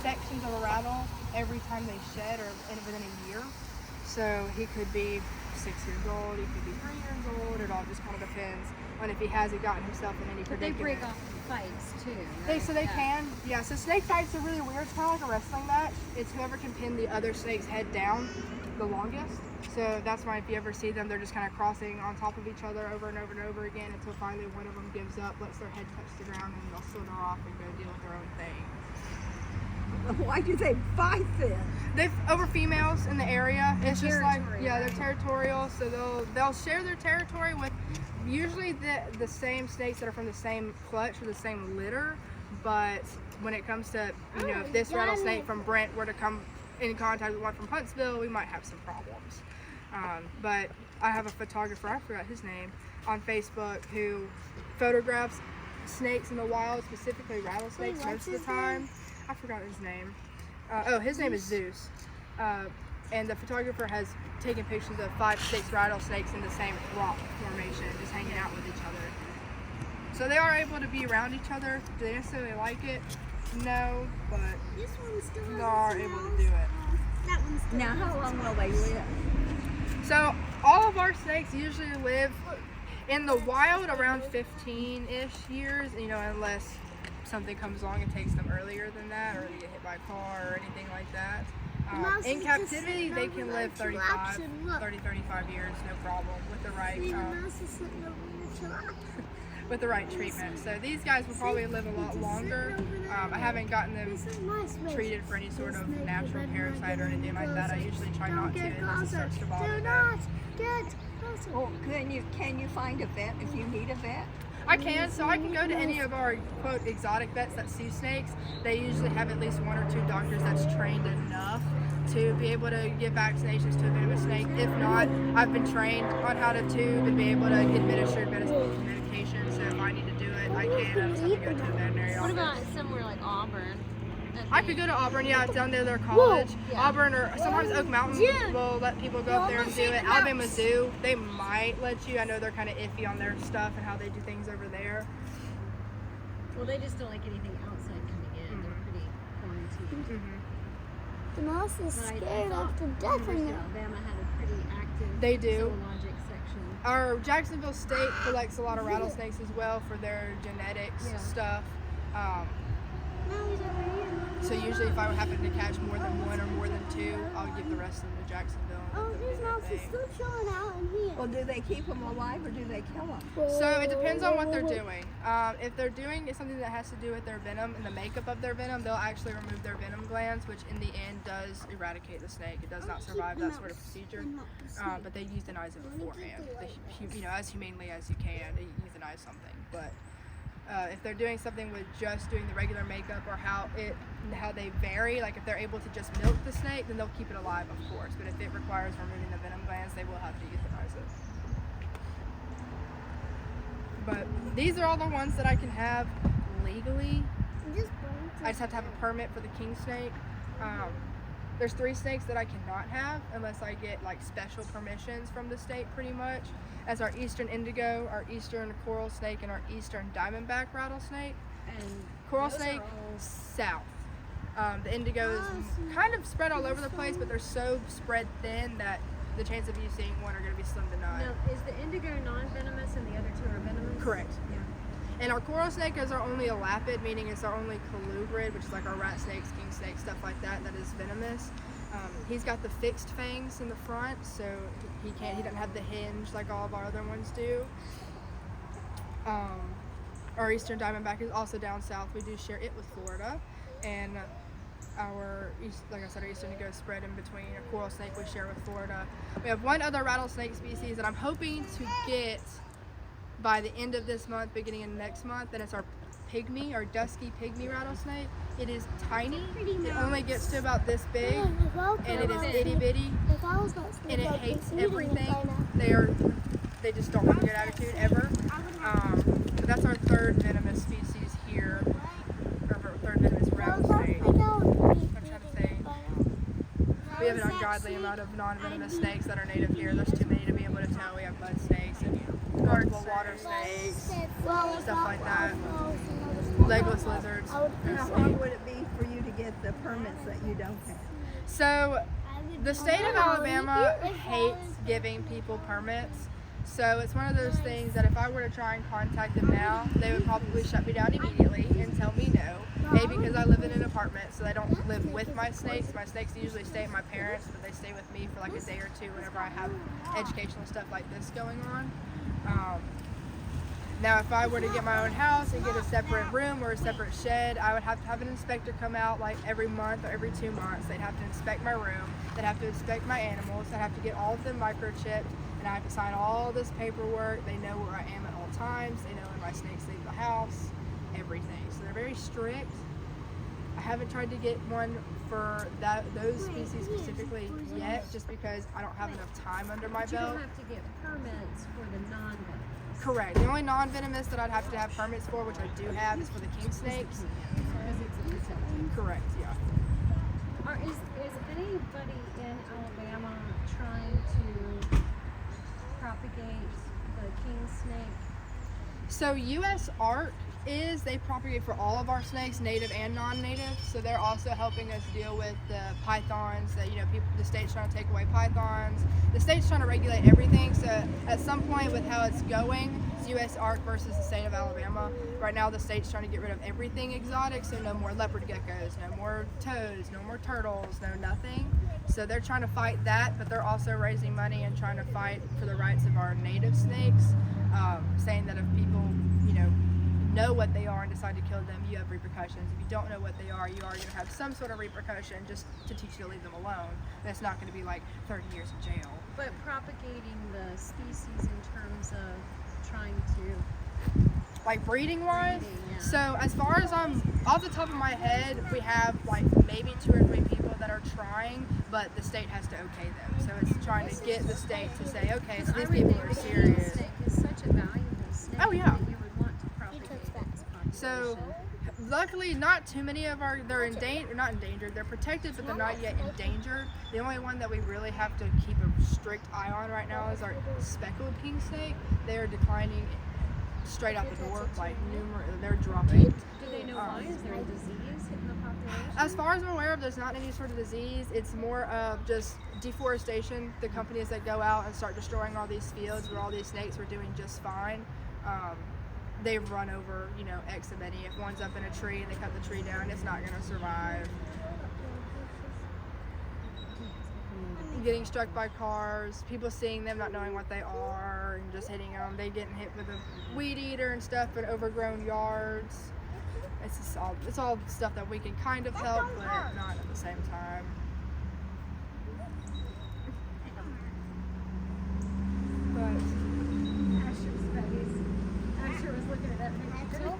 sections of a rattle every time they shed, or within a year. So he could be 6 years old, he could be 3 years old. It all just kind of depends. on if he hasn't gotten himself in any But they predicament. break off fights too. They right? so they Yeah. can, yeah. So snake fights are really weird. It's kind of like a wrestling match. It's whoever can pin the other snake's head down the longest. So that's why if you ever see them, they're just kind of crossing on top of each other over and over and over again until finally one of them gives up, lets their head touch the ground, and they'll slither off and go deal with their own thing. Why do they fight then? They've over females in the area. It's just like, Territory, yeah, they're right. territorial. So they'll share their territory with usually the same snakes that are from the same clutch or the same litter. But when it comes to, you know, if this rattlesnake from Brent were to come in contact with one from Huntsville, we might have some problems. But I have a photographer, I forgot his name, on Facebook who photographs snakes in the wild, specifically rattlesnakes most of the time. I forgot his name. His name is Zeus. And the photographer has taken pictures of 5, 6 rattlesnakes in the same rock formation, just hanging out with each other. So they are able to be around each other. Do they necessarily like it? No, but This one still they are able to do it. That one's still Now, how long will they live? So all of our snakes usually live in the wild around 15-ish years, you know, unless something comes along and takes them earlier than that, or they get hit by a car or anything like that. In captivity, they can live 30, 35 years, no problem, with the right with the right treatment. So these guys will probably live a lot longer. I haven't gotten them treated for any sort of natural parasite or anything like that. I usually try not to unless it starts to bother them. Well, can you find a vet if you need a vet? I can, so I can go to any of our quote exotic vets that see snakes. They usually have at least 1 or 2 doctors that's trained enough to be able to give vaccinations to a venomous snake. If not, I've been trained on how to tube and be able to administer medication. So if I need to do it, I can. I just have to go to a veterinary What office. about somewhere like Auburn? I could go to Auburn, yeah, it's down there, their college. Yeah. Auburn or sometimes Oak Mountain will let people go up there and do it. Alabama Zoo, they might let you. I know they're kind of iffy on their stuff and how they do things over there. Well, they just don't like anything outside coming in. They're pretty quarantined. The mouse is But I scared thought of the death of University me. of Alabama had a pretty active They do. zoologic section. Our Jacksonville State collects a lot of rattlesnakes as well for their genetics Yeah. stuff. Now he's over here. So usually if I happen to catch more than 1 or more than 2, I'll give the rest of them to Jacksonville. and Oh, let them his do their mouse is thing. still chilling out in here. Well, do they keep them alive or do they kill them? So it depends on what they're doing. If they're doing something that has to do with their venom and the makeup of their venom, they'll actually remove their venom glands, which in the end does eradicate the snake. It does not survive that sort of procedure, but they euthanize it beforehand. You know, as humanely as you can, to euthanize something. But if they're doing something with just doing the regular makeup or how they vary, like if they're able to just milk the snake, then they'll keep it alive, of course. But if it requires removing the venom glands, they will have to euthanize it. But these are all the ones that I can have legally. I just have to have a permit for the king snake. There's 3 snakes that I cannot have unless I get like special permissions from the state, pretty much. As our eastern indigo, our eastern coral snake, and our eastern diamondback rattlesnake. And Coral those are snake, all- south. The indigo is kind of spread all over the place, but they're so spread thin that the chance of you seeing one are going to be slim to none. Now, is the indigo non-venomous and the other 2 are venomous? Correct. Yeah. And our coral snake is our only elapid, meaning it's our only colubrid, which is like our rat snakes, king snakes, stuff like that, that is venomous. He's got the fixed fangs in the front, so he doesn't have the hinge like all of our other ones do. Our eastern diamondback is also down south. We do share it with Florida, and like I said, our eastern indigo is spread in between. A coral snake we share with Florida. We have 1 other rattlesnake species that I'm hoping to get by the end of this month, beginning of next month, and it's our pygmy, our dusky pygmy rattlesnake. It is tiny. It only gets to about this big, and it is itty bitty, and it hates everything. They just don't have a good attitude ever. But that's our 3rd venomous species here, or our 3rd venomous rattlesnake. I'm trying to think. We have an ungodly amount of non-venomous snakes that are native here. There's too many to be able to tell. We have mud snakes and multiple water snakes, stuff like that. Legless lizards. How hard would it be for you to get the permits that you don't have? So the state of Alabama hates giving people permits So it's one of those things that if I were to try and contact them now, they would probably shut me down immediately and tell me no. A, because I live in an apartment, so they don't live with my snakes. My snakes usually stay at my parents', but they stay with me for like a day or two whenever I have educational stuff like this going on. Now, if I were to get my own house and get a separate room or a separate shed, I would have to have an inspector come out like every month or every 2 months. They'd have to inspect my room. They'd have to inspect my animals. I'd have to get all of them microchipped, and I have to sign all this paperwork. They know where I am at all times. They know when my snakes leave the house, everything. So they're very strict. I haven't tried to get one for those species specifically yet, just because I don't have enough time under my But you belt. don't have to get permits for the non-venomous. Correct. The only non-venomous that I'd have to have permits for, which I do have, is for the king snakes. Because it's a protected. Correct, yeah. Is anybody in Alabama trying to propagate the king snake? So U.S. Art they propagate for all of our snakes, native and non-native. So they're also helping us deal with the pythons that, the state's trying to take away pythons. The state's trying to regulate everything. So at some point with how it's going, it's U.S. Art versus the state of Alabama. Right now the state's trying to get rid of everything exotic. So no more leopard geckos, no more toads, no more turtles, no nothing. So they're trying to fight that, but they're also raising money and trying to fight for the rights of our native snakes, saying that if people, know what they are and decide to kill them, you have repercussions. If you don't know what they are, you are going to have some sort of repercussion just to teach you to leave them alone. And it's not going to be like 30 years in jail. But propagating the species in terms of trying to... Like breeding wise? Yeah. So as far as I'm, off the top of my head, we have like maybe 2 or 3 people that are trying, but the state has to okay them. So it's trying to get the state to say, okay, so these people are serious. Snake is such a valuable snake. Oh, yeah. That you would want to propagate its population. So luckily not too many of they're endangered, not endangered, they're protected, but they're not yet endangered. The only one that we really have to keep a strict eye on right now is our speckled king snake. They are declining straight out the door, like they're dropping. Do they know why? Is there a disease hitting the population? As far as I'm aware of, there's not any sort of disease. It's more of just deforestation. The companies that go out and start destroying all these fields where all these snakes were doing just fine, they've run over, X of many. If one's up in a tree and they cut the tree down, it's not going to survive. Getting struck by cars, people seeing them not knowing what they are and just hitting them. They getting hit with a weed eater and stuff in overgrown yards. It's all stuff that we can kind of help, but not at the same time. But Asher's face. Asher was looking at that picture.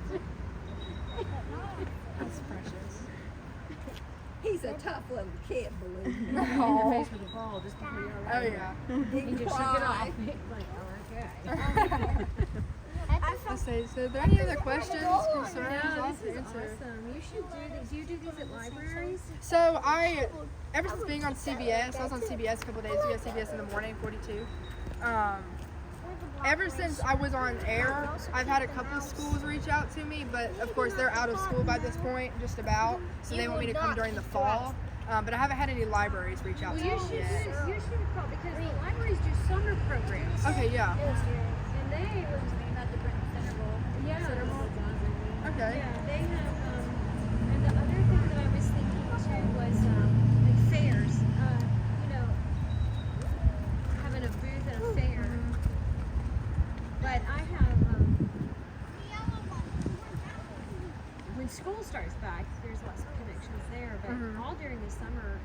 that's precious. He's a tough little kid, believe me. Oh, Face with a ball just before you oh yeah. He just shook it off. Like, okay. Let's say, so are there any other questions, concerns? No, I'll this is answer. awesome. You should do these. Do you do these at libraries? So ever since being on CBS, I was on CBS a couple days ago, CBS in the morning, 42. Ever since I was on air, I've had a couple of schools reach out to me, but of course they're out of school by this point, just about, so they want me to come during the fall. But I haven't had any libraries reach out to me You should yet. call, because the libraries do summer programs. Okay, yeah. And they were just being about the Britain Centerville. Yeah. Okay. Yeah, they have, and the other thing that I was thinking too was, like fairs, having a booth at a fair. But I have, when school starts back, there's lots of connections there, but all during the summer,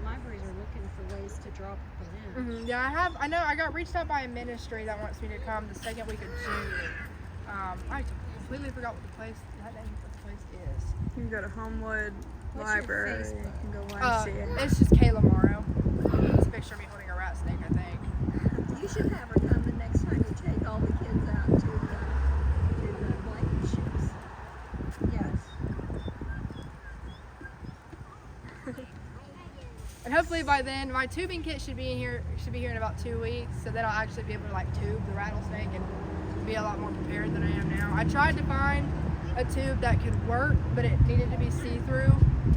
libraries are looking for ways to draw people in. Yeah, I know I got reached out by a ministry that wants me to come the second week of June. I completely forgot what the place is. You can go to Homewood What's your Library. You Facebook? can go and see it. It's just Kayla Morrow. It's a picture of me holding a rat snake, I think. You should have her come the next time you take all the kids out to the blanket ships. Yes. And hopefully by then, my tubing kit should be here in about 2 weeks, so then I'll actually be able to tube the rattlesnake and be a lot more prepared than I am now. I tried to find a tube that could work, but it needed to be see-through,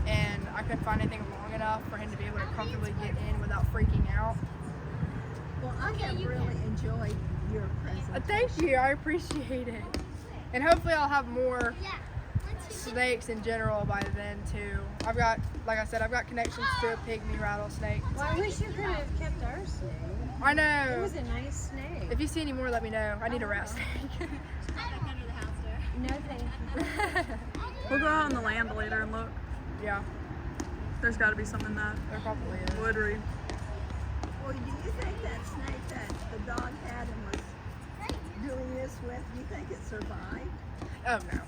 and I couldn't find anything long enough for him to be able to comfortably get in without freaking out. Well, I have really enjoyed your presentation. Thank you. I appreciate it. And hopefully I'll have more snakes in general by then too. I've got, like I said, I've got connections to a pygmy rattlesnake. Well, I wish you could have kept our snake. I It know. was a nice snake. If you see any more, let me know. I need a rat snake. No, thank you. We'll go out on the land later and look. Yeah, There's got to be some in that there probably is. woodry. Well, do you think that snake that the dog had and was doing this with, do you think it survived? Oh no.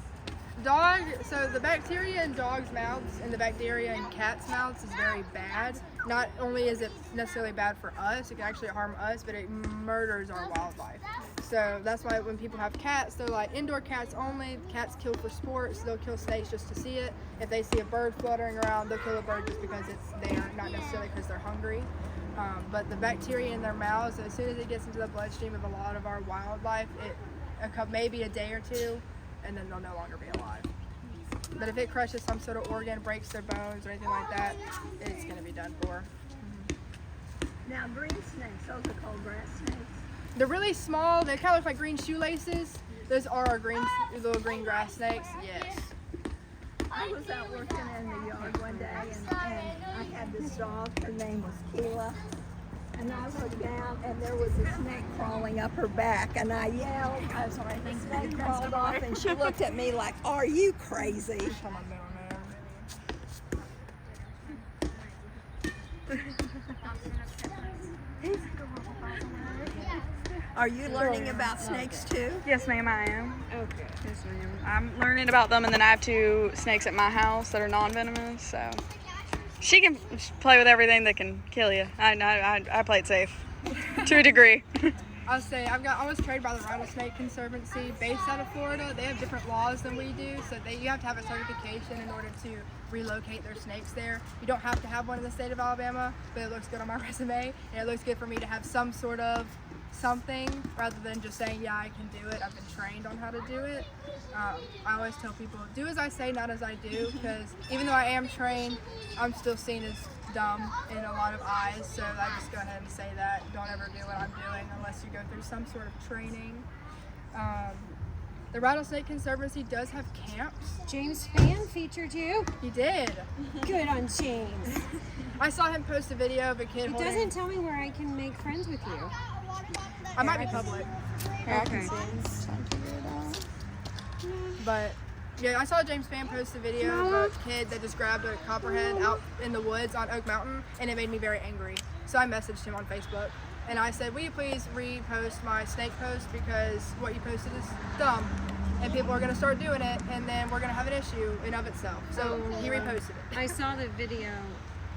Dog, so the bacteria in dogs' mouths and the bacteria in cats' mouths is very bad. Not only is it necessarily bad for us, it can actually harm us, but it murders our wildlife. So that's why when people have cats, they're like indoor cats only. Cats kill for sport, so they'll kill snakes just to see it. If they see a bird fluttering around, they'll kill a bird just because it's there, not necessarily because they're hungry. But the bacteria in their mouths, as soon as it gets into the bloodstream of a lot of our wildlife, maybe a day or two, and then they'll no longer be alive. But if it crushes some sort of organ, breaks their bones or anything like that, it's going to be done for. Now, green snakes, those are called grass snakes. They're really small. They kind of look like green shoelaces. Those are our little green grass snakes. Yes. I was out working in the yard one day, and I had this dog. Her name was Keela. And I looked down, and there was a snake crawling up her back, and I yelled. I'm sorry. The snake crawled off, and she looked at me like, "Are you crazy?" Come on down Are you learning about snakes too? Yes, ma'am, I am. Okay. Yes, ma'am. I'm learning about them, and then I have 2 snakes at my house that are non-venomous, so she can play with everything that can kill you. I play it safe to a degree. I'll say I was trained by the Rattlesnake Conservancy based out of Florida. They have different laws than we do, so you have to have a certification in order to relocate their snakes there. You don't have to have one in the state of Alabama, but it looks good on my resume, and it looks good for me to have some sort of something rather than just saying, yeah, I can do it. I've been trained on how to do it. I always tell people, do as I say, not as I do, because even though I am trained, I'm still seen as dumb in a lot of eyes, so I just go ahead and say that. Don't ever do what I'm doing unless you go through some sort of training. The Rattlesnake Conservancy does have camps. James Fan featured you. He did. Good on James. I saw him post a video of a kid It holding... doesn't tell me where I can make friends with you. I might be public. Okay. But yeah, I saw James Fan post a video of a kid that just grabbed a copperhead out in the woods on Oak Mountain, and it made me very angry. So I messaged him on Facebook, and I said, will you please repost my snake post, because what you posted is dumb, and people are going to start doing it, and then we're going to have an issue in of itself. So he reposted it. I saw the video,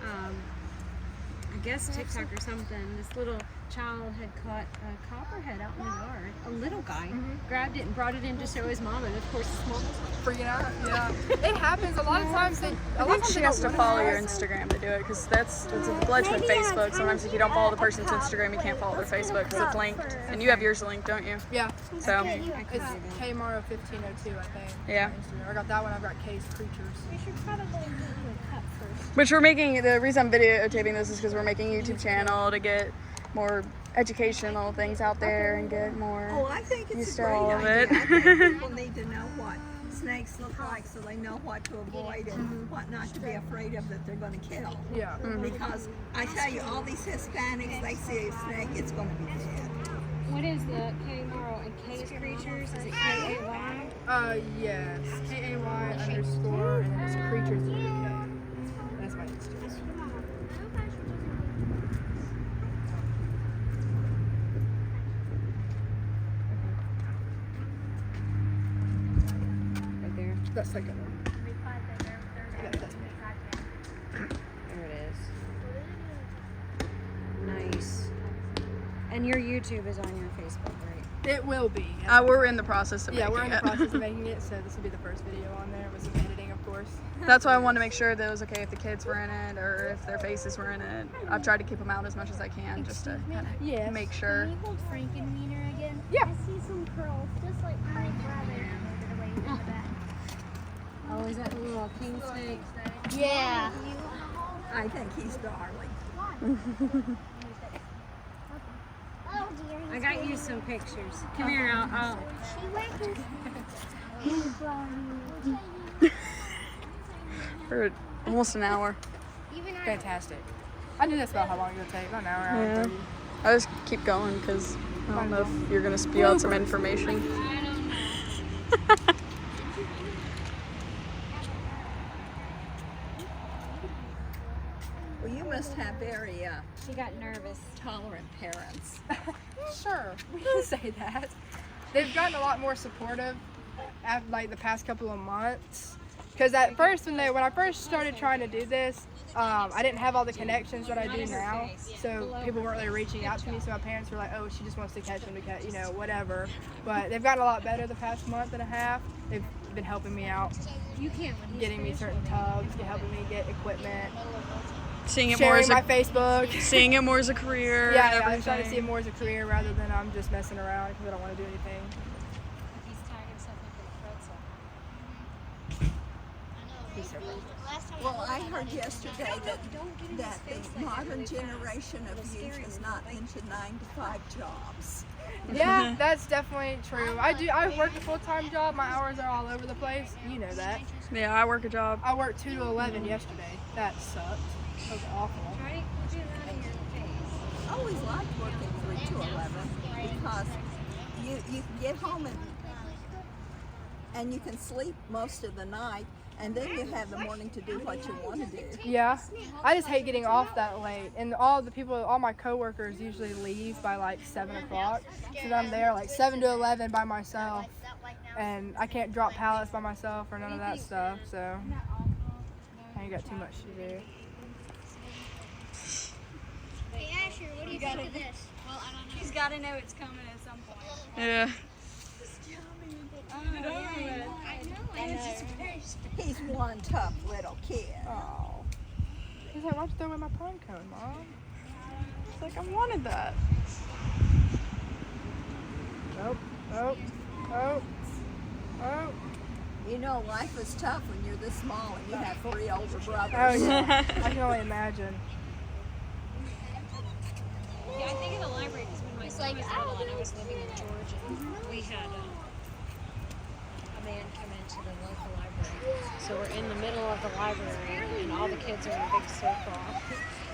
I guess TikTok or something. This little child had caught a copperhead out in the yard. A little guy grabbed it and brought it in to show his mom, and of course his mom was Freaking out, yeah. It happens a lot of times. I think she has to follow your Instagram to do it, because it's a glitch with Facebook. Sometimes if you don't follow the person's Instagram, you can't follow their Facebook because it's linked. And you have yours linked, don't you? Yeah. So, It's Kmaro 1502, I think. Yeah. on Instagram. I got that one. I've got K's Creatures. We should probably do a cut first. which we're making, the reason I'm videotaping this is because we're making a YouTube channel to get more educational things out there and get more. Oh, I think it's Used a to great all of idea. it. I think people need to know what snakes look like so they know what to avoid and what not to be afraid of that they're going to kill. Yeah. Because I tell you, all these Hispanics, they see a snake, it's going to be dead. What is the Kmaro and K's Creatures? Is it K-A-Y? Yes. KAY _ and then it's Creatures in the UK. That's my Instagram. Right there. That second one. Yeah, that's me. There it is. Nice. And your YouTube is on your Facebook, right? It will be. Yeah, We're in the process of yeah making we're in the it. process of making it, so this will be the first video on there with some editing, of course. That's why I wanted to make sure that it was okay if the kids were in it or if their faces were in it. I've tried to keep them out as much as I can just to kind of Yes. make sure. Can you hold Frankenweenie again? Yeah. I see some curls, just like my brother. Away from the back. Oh, is that the little king snake? Yeah. I think he's darling. some pictures. Come here, I'll For almost an hour. Fantastic. I knew that's about how long it would take. About an hour, hour Yeah. and 30. I just keep going because I don't know if you're gonna spew out some information. Well, you must have very She got nervous. tolerant parents. Sure, we can say that. They've gotten a lot more supportive after like the past couple of months. Because at first, when I first started trying to do this, I didn't have all the connections that I do now. So people weren't really reaching out to me. So my parents were like, "Oh, she just wants to catch them to catch, you know, whatever." But they've gotten a lot better the past month and a half. They've been helping me out, getting me certain tubs, helping me get equipment, Seeing it more sharing as my a Facebook. seeing it more as a career. Yeah, and I'm trying to see it everything. more as a career rather than I'm just messing around because I don't want to do anything. He's so funny. Well, I heard yesterday that the modern generation of youth is not into 9-to-5 jobs. Yeah, that's definitely true. I work a full-time job. My hours are all over the place. You know that. Yeah, I work a job. I worked 2 to 11 yesterday. That sucked. That was awful. I always liked working 3 to 11 because you can get home and you can sleep most of the night, and then you have the morning to do what you want to do. Yeah, I just hate getting off that late. And all my coworkers usually leave by like 7 o'clock. So I'm there like 7 to 11 by myself. And I can't drop pallets by myself or none of that stuff. So I ain't got too much to do. Hey Asher, what do you think of this? Well, I don't know. She's got to know it's coming at some point. Yeah. He's one tough little kid. Oh. He's like, why don't you throw away my pine cone, Mom? It's like I wanted that. Oh, oh, oh, oh. You know, life is tough when you're this small and you have 3 older brothers. Oh yeah, I can only imagine. Yeah, I think in the library, because when my son was little and I was living in Georgia, we had a man come into the local library. So we're in the middle of the library, and all the kids are in a big circle.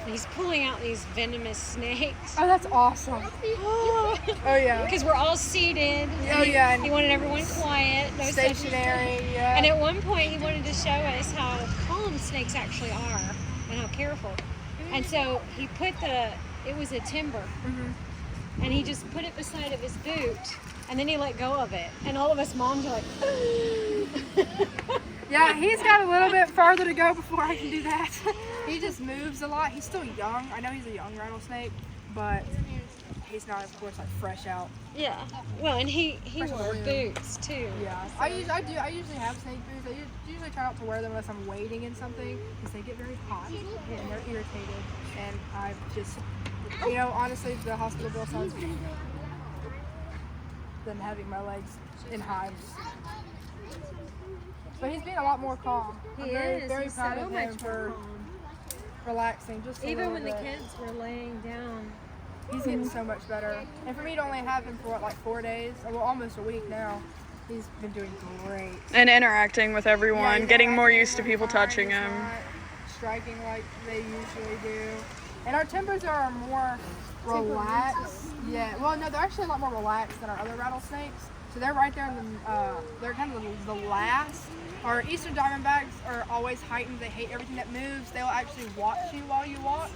And he's pulling out these venomous snakes. Oh, that's awesome. Oh yeah. Because we're all seated. Oh yeah. He wanted everyone quiet, no Stationary. Yeah. And at one point, he wanted to show us how calm snakes actually are and how careful. And so he put it was a timber, and he just put it beside of his boot, and then he let go of it. And all of us moms are like, Yeah, he's got a little bit farther to go before I can do that. He just moves a lot. He's still young. I know he's a young rattlesnake, but he's not, of course, like fresh out. yeah. Well, and he Fresh wore blue. boots too. Yeah, I usually have snake boots. I usually try not to wear them unless I'm wading in something because they get very hot and they're irritated. And I just, you know, honestly, the hospital bill sounds than having my legs in hives. But he's being a lot more calm. I'm very He's proud so of him much for more calm. relaxing just a Even little when the bit. kids were laying down. He's getting so much better. And for me to only have him for what, like 4 days, well, almost a week now, he's been doing great. And interacting with everyone, Yeah, he's getting more interacting used to with people everyone. touching He's him. not striking like they usually do. And our tempers are more relaxed. Yeah, well, no, they're actually a lot more relaxed than our other rattlesnakes. So they're right there in the, they're kind of the last. Our eastern diamondbacks are always heightened. They hate everything that moves. They'll actually watch you while you walk.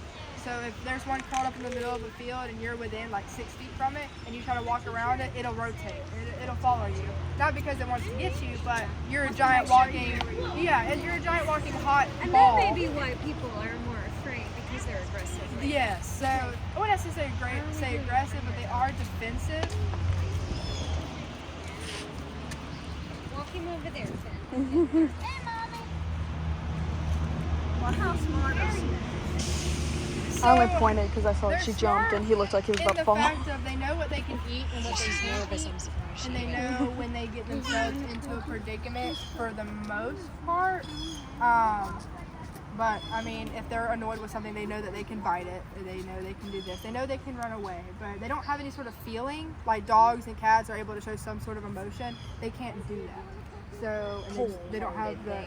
So if there's one caught up in the middle of a field and you're within like 6 feet from it and you try to walk around it, it'll rotate. It'll follow you. Not because it wants to get you, but you're a giant walking, and you're a giant walking hot And ball. that may be why people are more afraid, because they're aggressive. Yes, so I wouldn't necessarily say aggressive, but they are defensive. Walk him over there, Finn. Well, how smart is he? I only pointed because I saw They're she jumped smart and he looked like he was in about to the fall. fact of they know what they can eat and what they can't nervous, eat, I'm surprised. and they know when they get themselves into a predicament for the most part. But I mean, if they're annoyed with something, they know that they can bite it. Or they know they can do this. They know they can run away. But they don't have any sort of feeling. Like dogs and cats are able to show some sort of emotion. They can't do that. So and they don't have the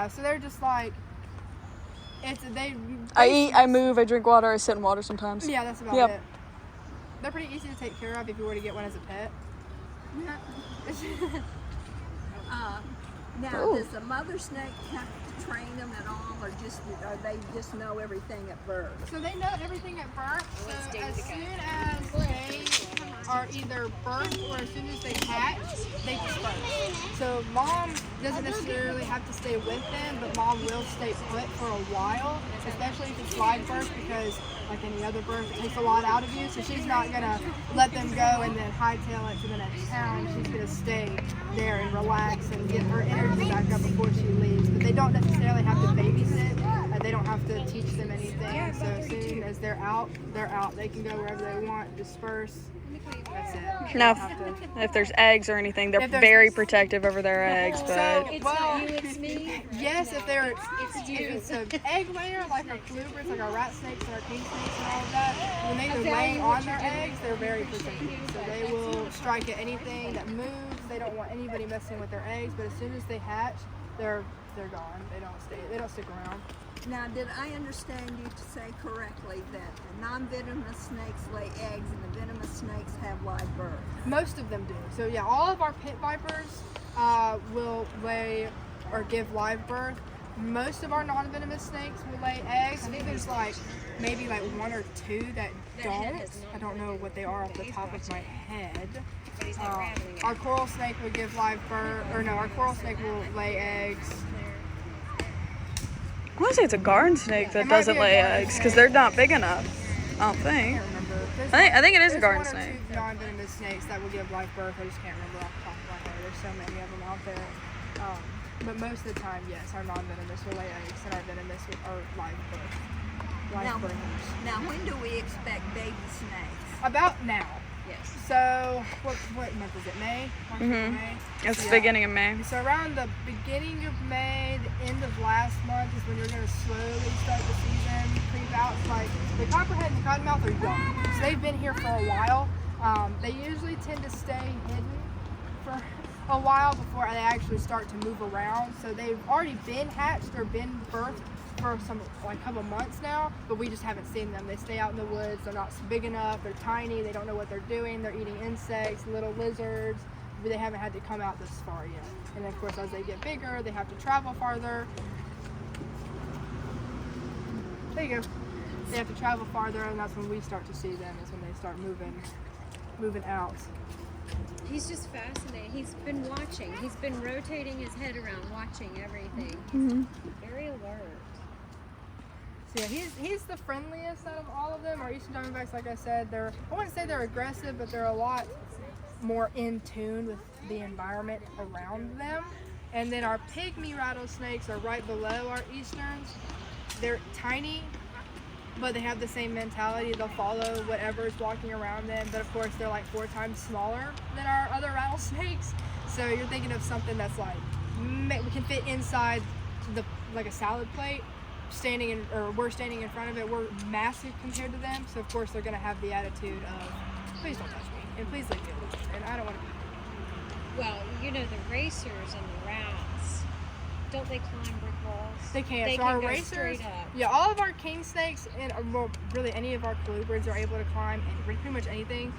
So they're just like I eat, I move, I drink water, I sit in water sometimes. Yeah, that's about it. They're pretty easy to take care of if you were to get one as a pet. Now, does the mother snake have to train them at all, or they just know everything at birth? So they know everything at birth. So as soon as they are either birthed or as soon as they hatch, they disperse. So mom doesn't necessarily have to stay with them, but mom will stay put for a while, especially if it's live birth, because like any other birth, it takes a lot out of you. So she's not gonna let them go and then hightail it to the next town. She's gonna stay there and relax and get her energy back up before she leaves. But they don't necessarily have to babysit. They don't have to teach them anything. So as soon as they're out, they're out. They can go wherever they want, disperse. That's it. Now, if there's eggs or anything, they're very protective over their eggs. But It's me. Yes, if it's an egg layer like our colubrids, like our rat snakes and our king snakes and all of that, when they're laying on their eggs, they're very protective. So they will strike at anything that moves. They don't want anybody messing with their eggs. But as soon as they hatch, they're gone. They don't stick around. Now, did I understand you to say correctly that the non-venomous snakes lay eggs and the venomous snakes have live birth? Most of them do. So yeah, all of our pit vipers will lay or give live birth. Most of our non-venomous snakes will lay eggs. I think there's maybe one or two that don't. I don't know what they are off the top of my head. Our coral snake will give live birth, our coral snake will lay eggs. I want to say it's a garden snake that doesn't lay eggs because they're not big enough. I don't think. I can't remember. I think it is a garden There's snake. one or two non-venomous snakes that will give live birth. I just can't remember off the top of my head. There's so many of them out there. But most of the time, yes, our non-venomous will lay eggs and our venomous are live birth. Now, when do we expect baby snakes? About now. Yes. So, what month is it? May? March, May? It's the beginning of May. So around the beginning of May, the end of last month is when you're going to slowly start the season creep out. Like the copperhead and cottonmouth are young, so they've been here for a while. They usually tend to stay hidden for a while before they actually start to move around. So they've already been hatched or been birthed for a couple months now, but we just haven't seen them. They stay out in the woods. They're not big enough. They're tiny. They don't know what they're doing. They're eating insects, little lizards. But they haven't had to come out this far yet. And then, of course, as they get bigger, they have to travel farther. There you go. They have to travel farther, and that's when we start to see them. Is when they start moving out. He's just fascinating. He's been watching. He's been rotating his head around, watching everything. He's very alert. So yeah, he's the friendliest out of all of them. Our Eastern Diamondbacks, like I said, I wouldn't say they're aggressive, but they're a lot more in tune with the environment around them. And then our pygmy rattlesnakes are right below our Easterns. They're tiny, but they have the same mentality. They'll follow whatever is walking around them, but of course they're like 4 times smaller than our other rattlesnakes. So you're thinking of something that's we can fit inside like a salad plate. We're standing in front of it. We're massive compared to them, so of course they're going to have the attitude of, please don't touch me, and please leave me alone, and I don't want to be. Well, the racers and the rats, don't they climb brick walls? They can. They So can our go racers, straight up. yeah, all of our king snakes and really any of our colubrids are able to climb pretty much anything.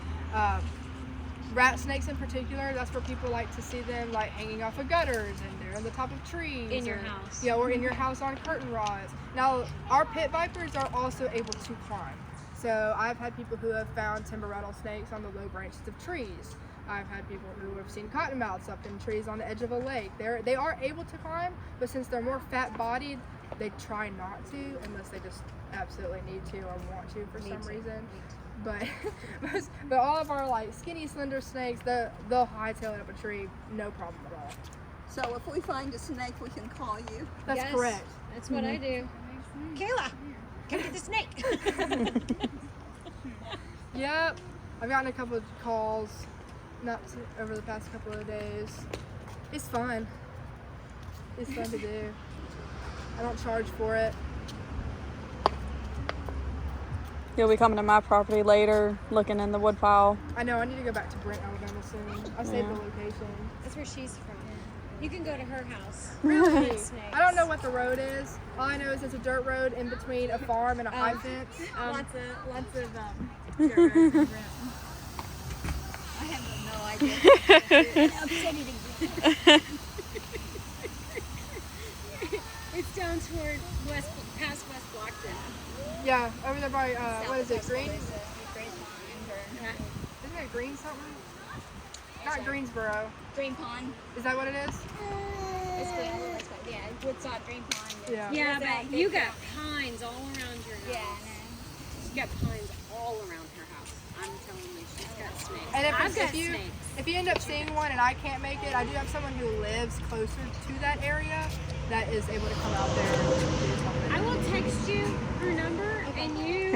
Rat snakes in particular, that's where people like to see them hanging off of gutters, and they're on the top of trees. In your house. Yeah, or in your house on curtain rods. Now, our pit vipers are also able to climb. So I've had people who have found timber rattlesnakes on the low branches of trees. I've had people who have seen cottonmouths up in trees on the edge of a lake. They are able to climb, but since they're more fat-bodied, they try not to unless they just absolutely need to or want to for some reason. But all of our skinny, slender snakes, they'll hightail it up a tree, no problem at all. So if we find a snake, we can call you? That's correct. That's what I do. Kayla, come get the snake. Yep. I've gotten a couple of calls over the past couple of days. It's fun. It's fun to do. I don't charge for it. You'll be coming to my property later, looking in the woodpile. I know, I need to go back to Brent, Alabama soon. I saved the location. That's where she's from. You can go to her house. Really? Snakes. I don't know what the road is. All I know is it's a dirt road in between a farm and a high fence. Lots of dirt roads in Brent. I have no idea. Upsetting. It's down toward past West Blockton. Yeah, over there by, what is it, Green? Green Isn't it Green something? Not Greensboro. Pond. Is that what it is? It's Green. Yeah, Woodside Green Pond. Yeah. Yeah, but you got pines all around your house. Yeah, I know. You got pines all around her house. I'm telling you, she's got snakes. And I've got if snakes. you end up seeing one and I can't make it, I do have someone who lives closer to that area that is able to come out there and do something. I will text you her number and you